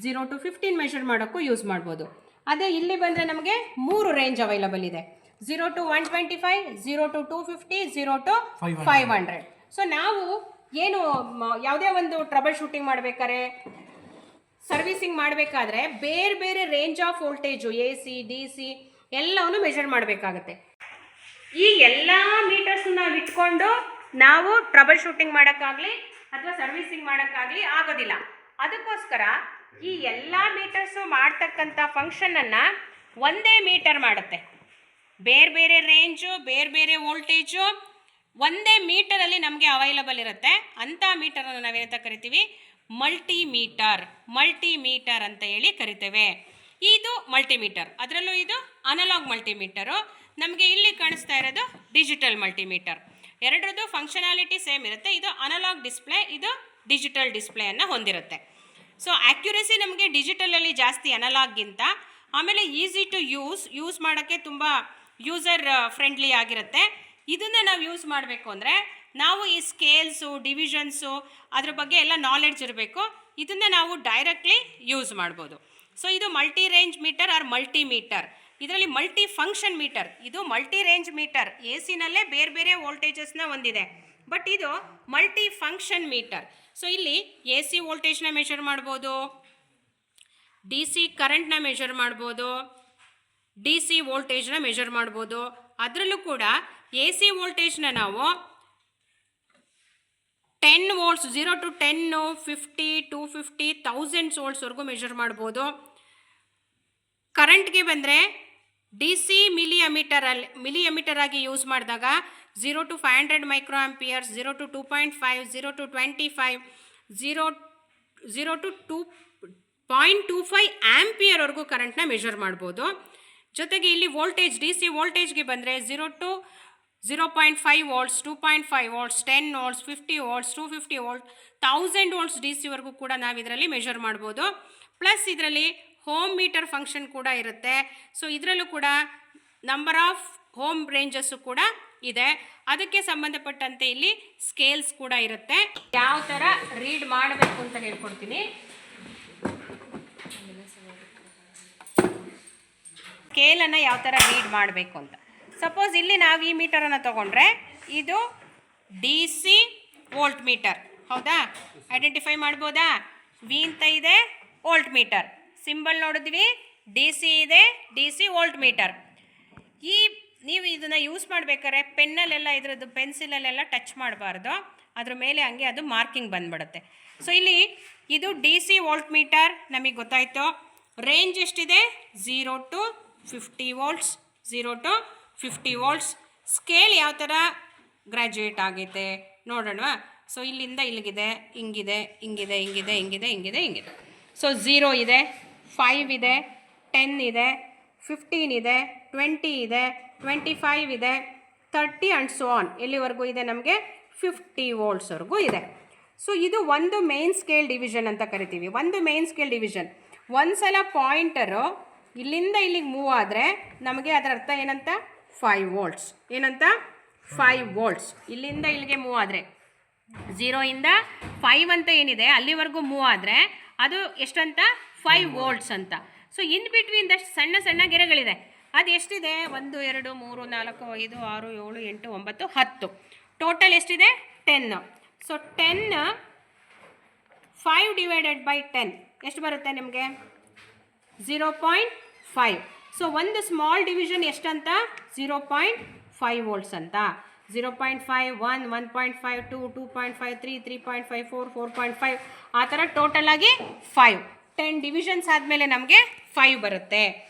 0 to 15 ಮೆಷರ್ ಮಾಡೋಕ್ಕೂ ಯೂಸ್ ಮಾಡ್ಬೋದು. ಅದೇ ಇಲ್ಲಿ ಬಂದರೆ ನಮಗೆ 3 ರೇಂಜ್ ಅವೈಲಬಲ್ ಇದೆ, 0 to 125, 0 to 250, 0 to 500. ಸೊ ನಾವು ಏನು ಯಾವುದೇ ಒಂದು ಟ್ರಬಲ್ ಶೂಟಿಂಗ್ ಮಾಡಬೇಕಾದ್ರೆ, ಸರ್ವಿಸಿಂಗ್ ಮಾಡಬೇಕಾದ್ರೆ ಬೇರೆ ಬೇರೆ range of voltage AC DC ಎಲ್ಲವನ್ನು ಮೆಷರ್ ಮಾಡಬೇಕಾಗತ್ತೆ. ಈ ಎಲ್ಲ ಮೀಟರ್ಸ್ ನಾವು ಇಟ್ಕೊಂಡು ನಾವು ಟ್ರಬಲ್ ಶೂಟಿಂಗ್ ಮಾಡೋಕ್ಕಾಗಲಿ ಅಥವಾ ಸರ್ವಿಸಿಂಗ್ ಮಾಡೋಕ್ಕಾಗಲಿ ಆಗೋದಿಲ್ಲ. ಅದಕ್ಕೋಸ್ಕರ ಈ ಎಲ್ಲ ಮೀಟರ್ಸು ಮಾಡ್ತಕ್ಕಂಥ ಫಂಕ್ಷನನ್ನು ಒಂದೇ ಮೀಟರ್ ಮಾಡುತ್ತೆ. ಬೇರೆ ಬೇರೆ ರೇಂಜು ಬೇರೆ ಬೇರೆ ವೋಲ್ಟೇಜು ಒಂದೇ ಮೀಟರಲ್ಲಿ ನಮಗೆ ಅವೈಲಬಲ್ ಇರುತ್ತೆ. ಅಂಥ ಮೀಟರನ್ನು ನಾವೇನಂತ ಕರಿತೀವಿ, ಮಲ್ಟಿಮೀಟರ್ ಅಂತ ಹೇಳಿ ಕರಿತೇವೆ. ಇದು ಮಲ್ಟಿಮೀಟರ್, ಅದರಲ್ಲೂ ಇದು ಅನಲಾಗ್ ಮಲ್ಟಿಮೀಟರು. ನಮಗೆ ಇಲ್ಲಿ ಕಾಣಿಸ್ತಾ ಇರೋದು ಡಿಜಿಟಲ್ ಮಲ್ಟಿಮೀಟರ್. ಎರಡರದ್ದು ಫಂಕ್ಷನಾಲಿಟಿ ಸೇಮ್ ಇರುತ್ತೆ. ಇದು ಅನಲಾಗ್ ಡಿಸ್ಪ್ಲೇ, ಇದು ಡಿಜಿಟಲ್ ಡಿಸ್ಪ್ಲೇಯನ್ನು ಹೊಂದಿರುತ್ತೆ. ಸೊ ಆ್ಯಕ್ಯುರಸಿ ನಮಗೆ ಡಿಜಿಟಲಲ್ಲಿ ಜಾಸ್ತಿ ಅನಲಾಗ್ಗಿಂತ, ಆಮೇಲೆ ಈಸಿ ಟು ಯೂಸ್ ಮಾಡೋಕ್ಕೆ ತುಂಬ ಯೂಸರ್ ಫ್ರೆಂಡ್ಲಿ ಆಗಿರುತ್ತೆ. ಇದನ್ನು ನಾವು ಯೂಸ್ ಮಾಡಬೇಕು ಅಂದರೆ ನಾವು ಈ ಸ್ಕೇಲ್ಸು ಡಿವಿಷನ್ಸು ಅದ್ರ ಬಗ್ಗೆ ಎಲ್ಲ ನಾಲೆಡ್ಜ್ ಇರಬೇಕು. ಇದನ್ನು ನಾವು ಡೈರೆಕ್ಟ್ಲಿ ಯೂಸ್ ಮಾಡ್ಬೋದು. ಸೊ ಇದು multi range meter or multimeter. ಇದರಲ್ಲಿ ಮಲ್ಟಿ ಫಂಕ್ಷನ್ ಮೀಟರ್, ಇದು ಮಲ್ಟಿ ರೇಂಜ್ ಮೀಟರ್. ಎ ಸಿನಲ್ಲೇ ಬೇರೆ ಬೇರೆ ವೋಲ್ಟೇಜಸ್ನ ಹೊಂದಿದೆ, ಬಟ್ ಇದು ಮಲ್ಟಿ ಫಂಕ್ಷನ್ ಮೀಟರ್. ಸೊ ಇಲ್ಲಿ ಎ ಸಿ ವೋಲ್ಟೇಜ್ನ ಮೆಷರ್ ಮಾಡ್ಬೋದು, ಡಿ ಸಿ ಕರೆಂಟ್ನ ಮೆಷರ್ ಮಾಡ್ಬೋದು, ಡಿ ಸಿ ವೋಲ್ಟೇಜ್ನ ಮೆಷರ್ ಮಾಡ್ಬೋದು. ಅದರಲ್ಲೂ ಕೂಡ ಎ ಸಿ ವೋಲ್ಟೇಜ್ನ ನಾವು 10 ವೋಲ್ಟ್ಸ್ 0 to 10, 50, 250, 1000 ವೋಲ್ಟ್ಸ್ವರೆಗೂ ಮೆಷರ್ ಮಾಡ್ಬೋದು. ಕರೆಂಟ್ಗೆ ಬಂದರೆ ಡಿ ಸಿ ಮಿಲಿಯಮೀಟರ್ ಆಗಿ ಯೂಸ್ ಮಾಡಿದಾಗ 0 to 500 micro amperes, 0 to 2.5, 0 to 25, 0 to 2.25 ಆಂಪಿಯರ್ವರೆಗೂ ಕರೆಂಟ್ನ ಮೆಷರ್ ಮಾಡ್ಬೋದು. ಜೊತೆಗೆ ಇಲ್ಲಿ ವೋಲ್ಟೇಜ್ ಡಿ ಸಿ ವೋಲ್ಟೇಜ್ಗೆ ಬಂದರೆ 0 to 0.5 volts, 2.5 volts, 10 volts, 50 volts, 250 volt, 1000 volts D ಸಿವರೆಗೂ ಕೂಡ ನಾವು ಇದರಲ್ಲಿ ಮೆಷರ್ ಮಾಡ್ಬೋದು. ಪ್ಲಸ್ ಇದರಲ್ಲಿ ಹೋಮ್ ಮೀಟರ್ ಫಂಕ್ಷನ್ ಕೂಡ ಇರುತ್ತೆ. ಸೊ ಇದರಲ್ಲೂ ಕೂಡ ನಂಬರ್ ಆಫ್ ಹೋಮ್ ರೇಂಜಸ್ಸು ಕೂಡ ಇದೆ. ಅದಕ್ಕೆ ಸಂಬಂಧಪಟ್ಟಂತೆ ಇಲ್ಲಿ ಸ್ಕೇಲ್ಸ್ ಕೂಡ ಇರುತ್ತೆ. ಯಾವ ಥರ ರೀಡ್ ಮಾಡಬೇಕು ಅಂತ ಹೇಳ್ಕೊಡ್ತೀನಿ. ಸ್ಕೇಲನ್ನು ಯಾವ ಥರ ರೀಡ್ ಮಾಡಬೇಕು ಅಂತ. ಸಪೋಸ್ ಇಲ್ಲಿ ನಾವು ಈ ಮೀಟರನ್ನು ತೊಗೊಂಡ್ರೆ ಇದು ಡಿ ಸಿ ವೋಲ್ಟ್ ಮೀಟರ್, ಹೌದಾ? ಐಡೆಂಟಿಫೈ ಮಾಡ್ಬೋದಾ? ವಿ ಅಂತ ಇದೆ, ವೋಲ್ಟ್ ಮೀಟರ್ ಸಿಂಬಲ್ ನೋಡಿದ್ವಿ, ಡಿ ಸಿ ಇದೆ, ಡಿ ಸಿ ವೋಲ್ಟ್ ಮೀಟರ್. ನೀವು ಇದನ್ನು ಯೂಸ್ ಮಾಡಬೇಕಾದ್ರೆ ಪೆನ್ನಲ್ಲೆಲ್ಲ ಇದ್ರದ್ದು ಪೆನ್ಸಿಲಲ್ಲೆಲ್ಲ ಟಚ್ ಮಾಡಬಾರ್ದು, ಅದ್ರ ಮೇಲೆ ಹಂಗೆ ಅದು ಮಾರ್ಕಿಂಗ್ ಬಂದ್ಬಿಡುತ್ತೆ. ಸೊ ಇಲ್ಲಿ ಇದು ಡಿ ಸಿ ವೋಲ್ಟ್ ಮೀಟರ್ ನಮಗೆ ಗೊತ್ತಾಯಿತು. ರೇಂಜ್ ಎಷ್ಟಿದೆ? 0 to 50 volts, 0 to 50 volts. Scale ಯಾವ ಥರ ಗ್ರ್ಯಾಜುಯೇಟ್ ಆಗೈತೆ ನೋಡೋಣವಾ? ಸೊ ಇಲ್ಲಿಂದ ಇಲ್ಲಿಗಿದೆ, ಹಿಂಗಿದೆ, ಹಿಂಗಿದೆ, ಹಿಂಗಿದೆ, ಹಿಂಗಿದೆ, ಹಿಂಗಿದೆ, ಹಿಂಗಿದೆ. ಸೊ 0 ಇದೆ, 5 ಇದೆ, 10 ಇದೆ, 15 ಇದೆ, 20 ಇದೆ, 25 ಇದೆ, 30 ಆ್ಯಂಡ್ ಸೋ ಆನ್. ಎಲ್ಲಿವರೆಗೂ ಇದೆ? ನಮಗೆ 50 ವೋಲ್ಟ್ಸ್ವರೆಗೂ ಇದೆ. ಸೊ ಇದು ಒಂದು ಮೇನ್ ಸ್ಕೇಲ್ ಡಿವಿಷನ್ ಅಂತ ಕರಿತೀವಿ. ಒಂದು ಮೇನ್ ಸ್ಕೇಲ್ ಡಿವಿಷನ್. ಒಂದು ಸಲ ಪಾಯಿಂಟರು ಇಲ್ಲಿಂದ ಇಲ್ಲಿಗೆ ಮೂವ್ ಆದರೆ ನಮಗೆ ಅದರ ಅರ್ಥ ಏನಂತ? 5 ವೋಲ್ಟ್ಸ್. ಏನಂತ? 5 ವೋಲ್ಟ್ಸ್. ಇಲ್ಲಿಂದ ಇಲ್ಲಿಗೆ ಮೂವ್ ಆದರೆ 0 ಇಂದ 5 ಅಂತ ಏನಿದೆ ಅಲ್ಲಿವರೆಗೂ ಮೂವ್ ಆದರೆ ಅದು ಎಷ್ಟಂತ? 5 ವೋಲ್ಟ್ಸ್ ಅಂತ. ಸೊ ಇನ್ ಬಿಟ್ವೀನ್ ದಷ್ಟು ಸಣ್ಣ ಸಣ್ಣ ಗೆರೆಗಳಿದೆ. ಅದು ಎಷ್ಟಿದೆ? 1, 2, 3, 4, 5, 6, 7, 8, 9, 10. ಟೋಟಲ್ ಎಷ್ಟಿದೆ? 10. ಸೊ 10 5 ಡಿವೈಡೆಡ್ ಬೈ 10 ಎಷ್ಟು ಬರುತ್ತೆ ನಿಮಗೆ? 0.5. ಸೊ ಒಂದು ಸ್ಮಾಲ್ ಡಿವಿಷನ್ ಎಷ್ಟಂತ? 0.5 ವೋಲ್ಟ್ಸ್ ಅಂತ. 0.5, 1, 1.5, 2, 2.5, 3, 3.5, 4, 4.5 ಆ ಥರ ಟೋಟಲ್ ಆಗಿ 5. 10 ಡಿವಿಷನ್ಸ್ ಆದಮೇಲೆ ನಮಗೆ 5 ಬರುತ್ತೆ.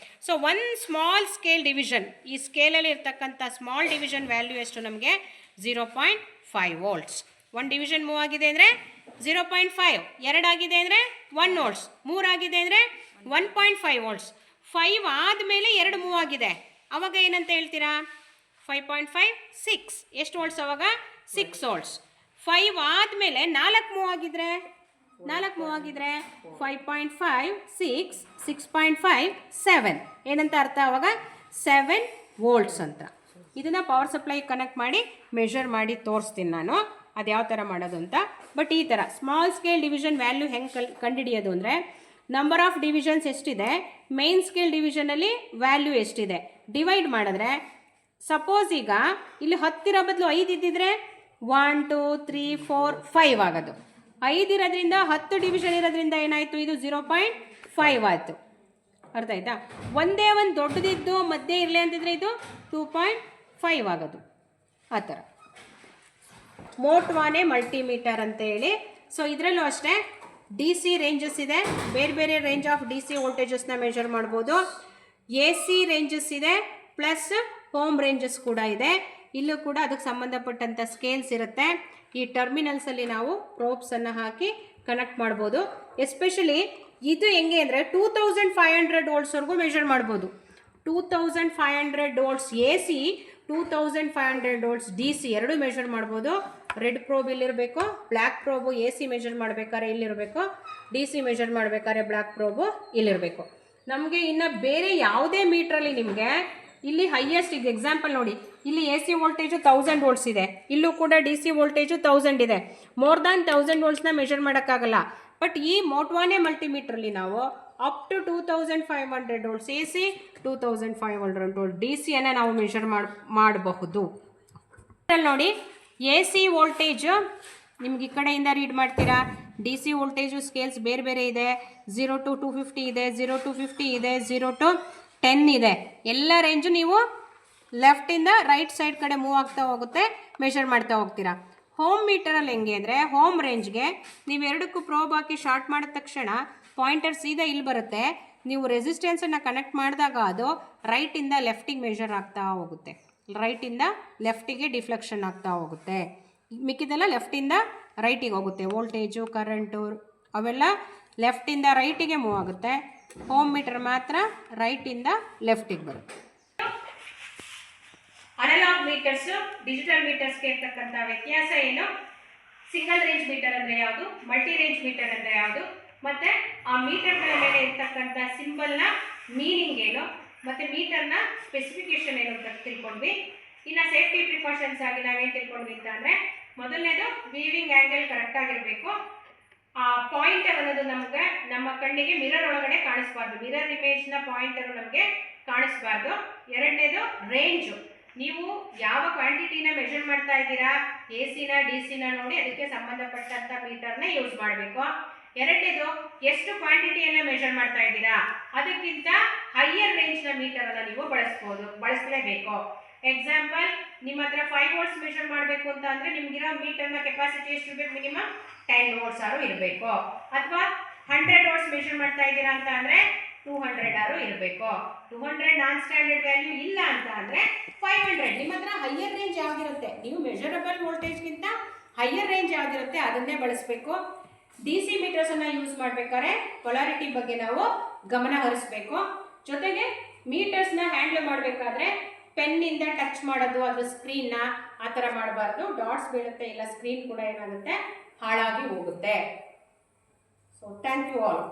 So one small scale division, ಈ ಸ್ಕೇಲಲ್ಲಿ ಇರ್ತಕ್ಕಂಥ ಸ್ಮಾಲ್ ಡಿವಿಷನ್ ವ್ಯಾಲ್ಯೂ ಎಷ್ಟು ನಮಗೆ? 0.5 ವೋಲ್ಟ್ಸ್. 1 ಡಿವಿಷನ್ ಮೂವ್ ಆಗಿದೆ ಅಂದರೆ 0.5, 2 ಆಗಿದೆ ಅಂದರೆ 1 ವೋಲ್ಟ್ಸ್, 3 ಆಗಿದೆ ಅಂದರೆ 1.5 ವೋಲ್ಟ್ಸ್. 5 ಆದಮೇಲೆ 2 ಮೂವ್ ಆಗಿದೆ, ಅವಾಗ ಏನಂತ ಹೇಳ್ತೀರಾ? 5.5, 6. ಎಷ್ಟು ವೋಲ್ಟ್ಸ್ ಅವಾಗ? 6 ವೋಲ್ಟ್ಸ್. 5 ಆದಮೇಲೆ 4 ಮೂವ್ ಆಗಿದ್ರೆ 5.5, 6, 6.5, 7 ಏನಂತ ಅರ್ಥ ಅವಾಗ? 7 ವೋಲ್ಟ್ಸ್ ಅಂತ. ಇದನ್ನು ಪವರ್ ಸಪ್ಲೈ ಕನೆಕ್ಟ್ ಮಾಡಿ ಮೆಷರ್ ಮಾಡಿ ತೋರಿಸ್ತೀನಿ ನಾನು ಅದು ಯಾವ ಥರ ಮಾಡೋದು ಅಂತ. ಬಟ್ ಈ ಥರ ಸ್ಮಾಲ್ ಸ್ಕೇಲ್ ಡಿವಿಷನ್ ವ್ಯಾಲ್ಯೂ ಹೆಂಗೆ ಕಂಡುಹಿಡಿಯೋದು ಅಂದರೆ ನಂಬರ್ ಆಫ್ ಡಿವಿಷನ್ಸ್ ಎಷ್ಟಿದೆ, ಮೇನ್ ಸ್ಕೇಲ್ ಡಿವಿಷನಲ್ಲಿ ವ್ಯಾಲ್ಯೂ ಎಷ್ಟಿದೆ ಡಿವೈಡ್ ಮಾಡಿದ್ರೆ, ಸಪೋಸ್ ಈಗ ಇಲ್ಲಿ 10 ಇರೋ ಬದಲು 5 ಇದ್ದಿದ್ರೆ 1, 2, 3, 4, 5 ಆಗೋದು. 5 ಇರೋದ್ರಿಂದ 10 ಡಿವಿಷನ್ ಇರೋದ್ರಿಂದ ಏನಾಯಿತು? ಇದು 0.5 ಆಯಿತು. ಅರ್ಥ ಆಯ್ತಾ? ಒಂದೇ ಒಂದು ದೊಡ್ಡದಿದ್ದು ಮಧ್ಯೆ ಇರಲಿ ಅಂತಿದ್ರೆ ಇದು 2.5 ಆಗೋದು. ಆ ಥರ ಮೋಟ್ವಾನೆ ಮಲ್ಟಿಮೀಟರ್ ಅಂತ ಹೇಳಿ. ಸೊ ಇದರಲ್ಲೂ ಅಷ್ಟೇ ಡಿ ಸಿ ರೇಂಜಸ್ ಇದೆ, ಬೇರೆ ಬೇರೆ ರೇಂಜ್ ಆಫ್ ಡಿ ಸಿ ವೋಲ್ಟೇಜಸ್ನ ಮೆಷರ್ ಮಾಡ್ಬೋದು. ಎ ಸಿ ರೇಂಜಸ್ ಇದೆ, ಪ್ಲಸ್ ಹೋಮ್ ರೇಂಜಸ್ ಕೂಡ ಇದೆ. ಇಲ್ಲೂ ಕೂಡ ಅದಕ್ಕೆ ಸಂಬಂಧಪಟ್ಟಂಥ ಸ್ಕೇಲ್ಸ್ ಇರುತ್ತೆ. ಈ ಟರ್ಮಿನಲ್ಸಲ್ಲಿ ನಾವು ಪ್ರೋಬ್ಸನ್ನು ಹಾಕಿ ಕನೆಕ್ಟ್ ಮಾಡ್ಬೋದು. ಎಸ್ಪೆಷಲಿ ಇದು ಹೆಂಗೆ ಅಂದರೆ 2500 ವೋಲ್ಟ್ಸ್ವರೆಗೂ ಮೆಷರ್ ಮಾಡ್ಬೋದು. 2500 volts A C, 2500 volts D C ಎರಡೂ ಮೆಷರ್ ಮಾಡ್ಬೋದು. ರೆಡ್ ಪ್ರೋಬ್ ಇಲ್ಲಿರಬೇಕು, black probe A C measure ಮಾಡಬೇಕಾದ್ರೆ ಇಲ್ಲಿರಬೇಕು, ಡಿ ಸಿ ಮೆಷರ್ ಮಾಡಬೇಕಾದ್ರೆ ಬ್ಲ್ಯಾಕ್ ಪ್ರೋಬು ಇಲ್ಲಿರಬೇಕು. ನಮಗೆ ಇನ್ನು ಬೇರೆ ಯಾವುದೇ ಮೀಟ್ರಲ್ಲಿ ನಿಮಗೆ ಇಲ್ಲಿ ಹೈಯೆಸ್ಟ್ ಈಗ ಎಕ್ಸಾಂಪಲ್ ನೋಡಿ, ಇಲ್ಲಿ ಎ ಸಿ ವೋಲ್ಟೇಜು 1000 ವೋಲ್ಟ್ಸ್ ಇದೆ, ಇಲ್ಲೂ ಕೂಡ ಡಿ ಸಿ ವೋಲ್ಟೇಜು 1000 ಇದೆ. ಮೋರ್ ದ್ಯಾನ್ 1000 ವೋಲ್ಟ್ಸ್ನ ಮೆಷರ್ ಮಾಡೋಕ್ಕಾಗಲ್ಲ. ಬಟ್ ಈ ಮೋಟ್ವಾನೆ ಮಲ್ಟಿಮೀಟ್ರಲ್ಲಿ ನಾವು up to 2500 volts A C, 2500 volt D ಸಿಯನ್ನು ನಾವು ಮೆಷರ್ ಮಾಡಬಹುದು. ನೋಡಿ, ಎ ಸಿ ವೋಲ್ಟೇಜು ನಿಮ್ಗೆ ಈ ಕಡೆಯಿಂದ ರೀಡ್ ಮಾಡ್ತೀರಾ. ಡಿ ಸಿ ವೋಲ್ಟೇಜು ಸ್ಕೇಲ್ಸ್ ಬೇರೆ ಬೇರೆ ಇದೆ. 0 to 250 ಇದೆ, 0 to 50 ಇದೆ, 0 to 10 ಇದೆ. ಎಲ್ಲ ರೇಂಜು ನೀವು ಲೆಫ್ಟಿಂದ ರೈಟ್ ಸೈಡ್ ಕಡೆ ಮೂವ್ ಆಗ್ತಾ ಹೋಗುತ್ತೆ, ಮೆಷರ್ ಮಾಡ್ತಾ ಹೋಗ್ತೀರಾ. ಹೋಮ್ ಮೀಟರಲ್ಲಿ ಹೆಂಗೆ ಅಂದರೆ, ಹೋಮ್ ರೇಂಜ್ಗೆ ನೀವು ಎರಡಕ್ಕೂ ಪ್ರೋಬ್ ಹಾಕಿ ಶಾರ್ಟ್ ಮಾಡಿದ ತಕ್ಷಣ ಪಾಯಿಂಟರ್ ಸೀದಾ ಇಲ್ಲಿ ಬರುತ್ತೆ. ನೀವು ರೆಸಿಸ್ಟೆನ್ಸನ್ನು ಕನೆಕ್ಟ್ ಮಾಡಿದಾಗ ಅದು ರೈಟಿಂದ ಲೆಫ್ಟಿಗೆ ಮೆಷರ್ ಆಗ್ತಾ ಹೋಗುತ್ತೆ, ರೈಟಿಂದ ಲೆಫ್ಟಿಗೆ ಡಿಫ್ಲೆಕ್ಷನ್ ಆಗ್ತಾ ಹೋಗುತ್ತೆ. ಮಿಕ್ಕಿದೆಲ್ಲ ಲೆಫ್ಟಿಂದ ರೈಟಿಗೆ ಹೋಗುತ್ತೆ. ವೋಲ್ಟೇಜು, ಕರೆಂಟು ಅವೆಲ್ಲ ಲೆಫ್ಟಿಂದ ರೈಟಿಗೆ ಮೂವ್ ಆಗುತ್ತೆ. ಹೋಮ್ ಮೀಟರ್ ಮಾತ್ರ ರೈಟಿಂದ ಲೆಫ್ಟಿಗೆ ಬರುತ್ತೆ. ಅನಲಾಗ್ ಮೀಟರ್ಸು ಡಿಜಿಟಲ್ ಮೀಟರ್ಸ್ಗೆ ಇರ್ತಕ್ಕಂಥ ವ್ಯತ್ಯಾಸ ಏನು, ಸಿಂಗಲ್ ರೇಂಜ್ ಮೀಟರ್ ಅಂದರೆ ಯಾವುದು, ಮಲ್ಟಿ ರೇಂಜ್ ಮೀಟರ್ ಅಂದರೆ ಯಾವುದು, ಮತ್ತು ಆ ಮೀಟರ್ಗಳ ಮೇಲೆ ಇರ್ತಕ್ಕಂಥ ಸಿಂಬಲ್ನ ಮೀನಿಂಗ್ ಏನು, ಮತ್ತು ಮೀಟರ್ನ ಸ್ಪೆಸಿಫಿಕೇಶನ್ ಏನು ಅಂತ ತಿಳ್ಕೊಂಡ್ವಿ. ಇನ್ನು ಸೇಫ್ಟಿ ಪ್ರಿಕಾಷನ್ಸ್ ಆಗಿ ನಾವೇನು ತಿಳ್ಕೊಂಡ್ವಿ ಅಂತ ಅಂದರೆ, ಮೊದಲನೇದು ವೀವಿಂಗ್ ಆ್ಯಂಗಲ್ ಕರೆಕ್ಟಾಗಿರಬೇಕು. ಆ ಪಾಯಿಂಟರ್ ಅನ್ನೋದು ನಮಗೆ ನಮ್ಮ ಕಣ್ಣಿಗೆ ಮಿರರ್ ಒಳಗಡೆ ಕಾಣಿಸ್ಬಾರ್ದು, ಮಿರರ್ ಇಮೇಜ್ನ ಪಾಯಿಂಟರು ನಮಗೆ ಕಾಣಿಸ್ಬಾರ್ದು. ಎರಡನೇದು ರೇಂಜು, ನೀವು ಯಾವ ಕ್ವಾಂಟಿಟಿನ ಮೆಷರ್ ಮಾಡ್ತಾ ಇದ್ದೀರಾ, ಎ ಸಿನ ಡಿ ಸಿನ ನೋಡಿ ಅದಕ್ಕೆ ಸಂಬಂಧಪಟ್ಟಂಥ ಮೀಟರ್ನ ಯೂಸ್ ಮಾಡಬೇಕು. ಎರಡನೇದು ಎಷ್ಟು ಕ್ವಾಂಟಿಟಿಯನ್ನು ಮೆಷರ್ ಮಾಡ್ತಾ ಇದ್ದೀರಾ, ಅದಕ್ಕಿಂತ ಹೈಯರ್ ರೇಂಜ್ನ ಮೀಟರನ್ನು ನೀವು ಬಳಸಲೇಬೇಕು. ಎಕ್ಸಾಂಪಲ್, ನಿಮ್ಮ ಹತ್ರ 5 ವೋಲ್ಟ್ಸ್ ಮೆಷರ್ ಮಾಡಬೇಕು ಅಂತ ಅಂದರೆ ನಿಮಗಿರೋ ಮೀಟರ್ನ ಕೆಪಾಸಿಟಿ ಎಷ್ಟು ಇರಬೇಕು, ಮಿನಿಮಮ್ 10 ವೋಲ್ಟ್ಸ್ ಆರು ಇರಬೇಕು. ಅಥವಾ 100 ವೋಲ್ಟ್ಸ್ ಮೆಷರ್ ಮಾಡ್ತಾ ಇದ್ದೀರಾ ಅಂತ ಅಂದರೆ 200 ಆರು ಇರಬೇಕು. 200 ನಾನ್ ಸ್ಟ್ಯಾಂಡರ್ಡ್ ವ್ಯಾಲ್ಯೂ ಇಲ್ಲ ಅಂತ ಅಂದರೆ 500. ನಿಮ್ಮ ಹತ್ರ ಹೈಯರ್ ರೇಂಜ್ ಯಾವ್ದಿರುತ್ತೆ, ನೀವು ಮೆಷರಬಲ್ ವೋಲ್ಟೇಜ್ಗಿಂತ ಹೈಯರ್ ರೇಂಜ್ ಯಾವ್ದಿರುತ್ತೆ ಅದನ್ನೇ ಬಳಸಬೇಕು. ಡಿ ಸಿ ಮೀಟರ್ಸನ್ನು ಯೂಸ್ ಮಾಡಬೇಕಾದ್ರೆ ಪೊಲಾರಿಟಿ ಬಗ್ಗೆ ನಾವು ಗಮನ ಹರಿಸಬೇಕು. ಜೊತೆಗೆ ಮೀಟರ್ಸ್ನ ಹ್ಯಾಂಡಲ್ ಮಾಡಬೇಕಾದ್ರೆ ಪೆನ್ನಿಂದ ಟಚ್ ಮಾಡೋದು, ಅದು ಸ್ಕ್ರೀನ್ನ ಆ ಥರ ಮಾಡಬಾರ್ದು. ಡಾಟ್ಸ್ ಬೀಳುತ್ತೆ, ಇಲ್ಲ ಸ್ಕ್ರೀನ್ ಕೂಡ ಏನಾಗುತ್ತೆ, ಹಾಳಾಗಿ ಹೋಗುತ್ತೆ. So thank you all.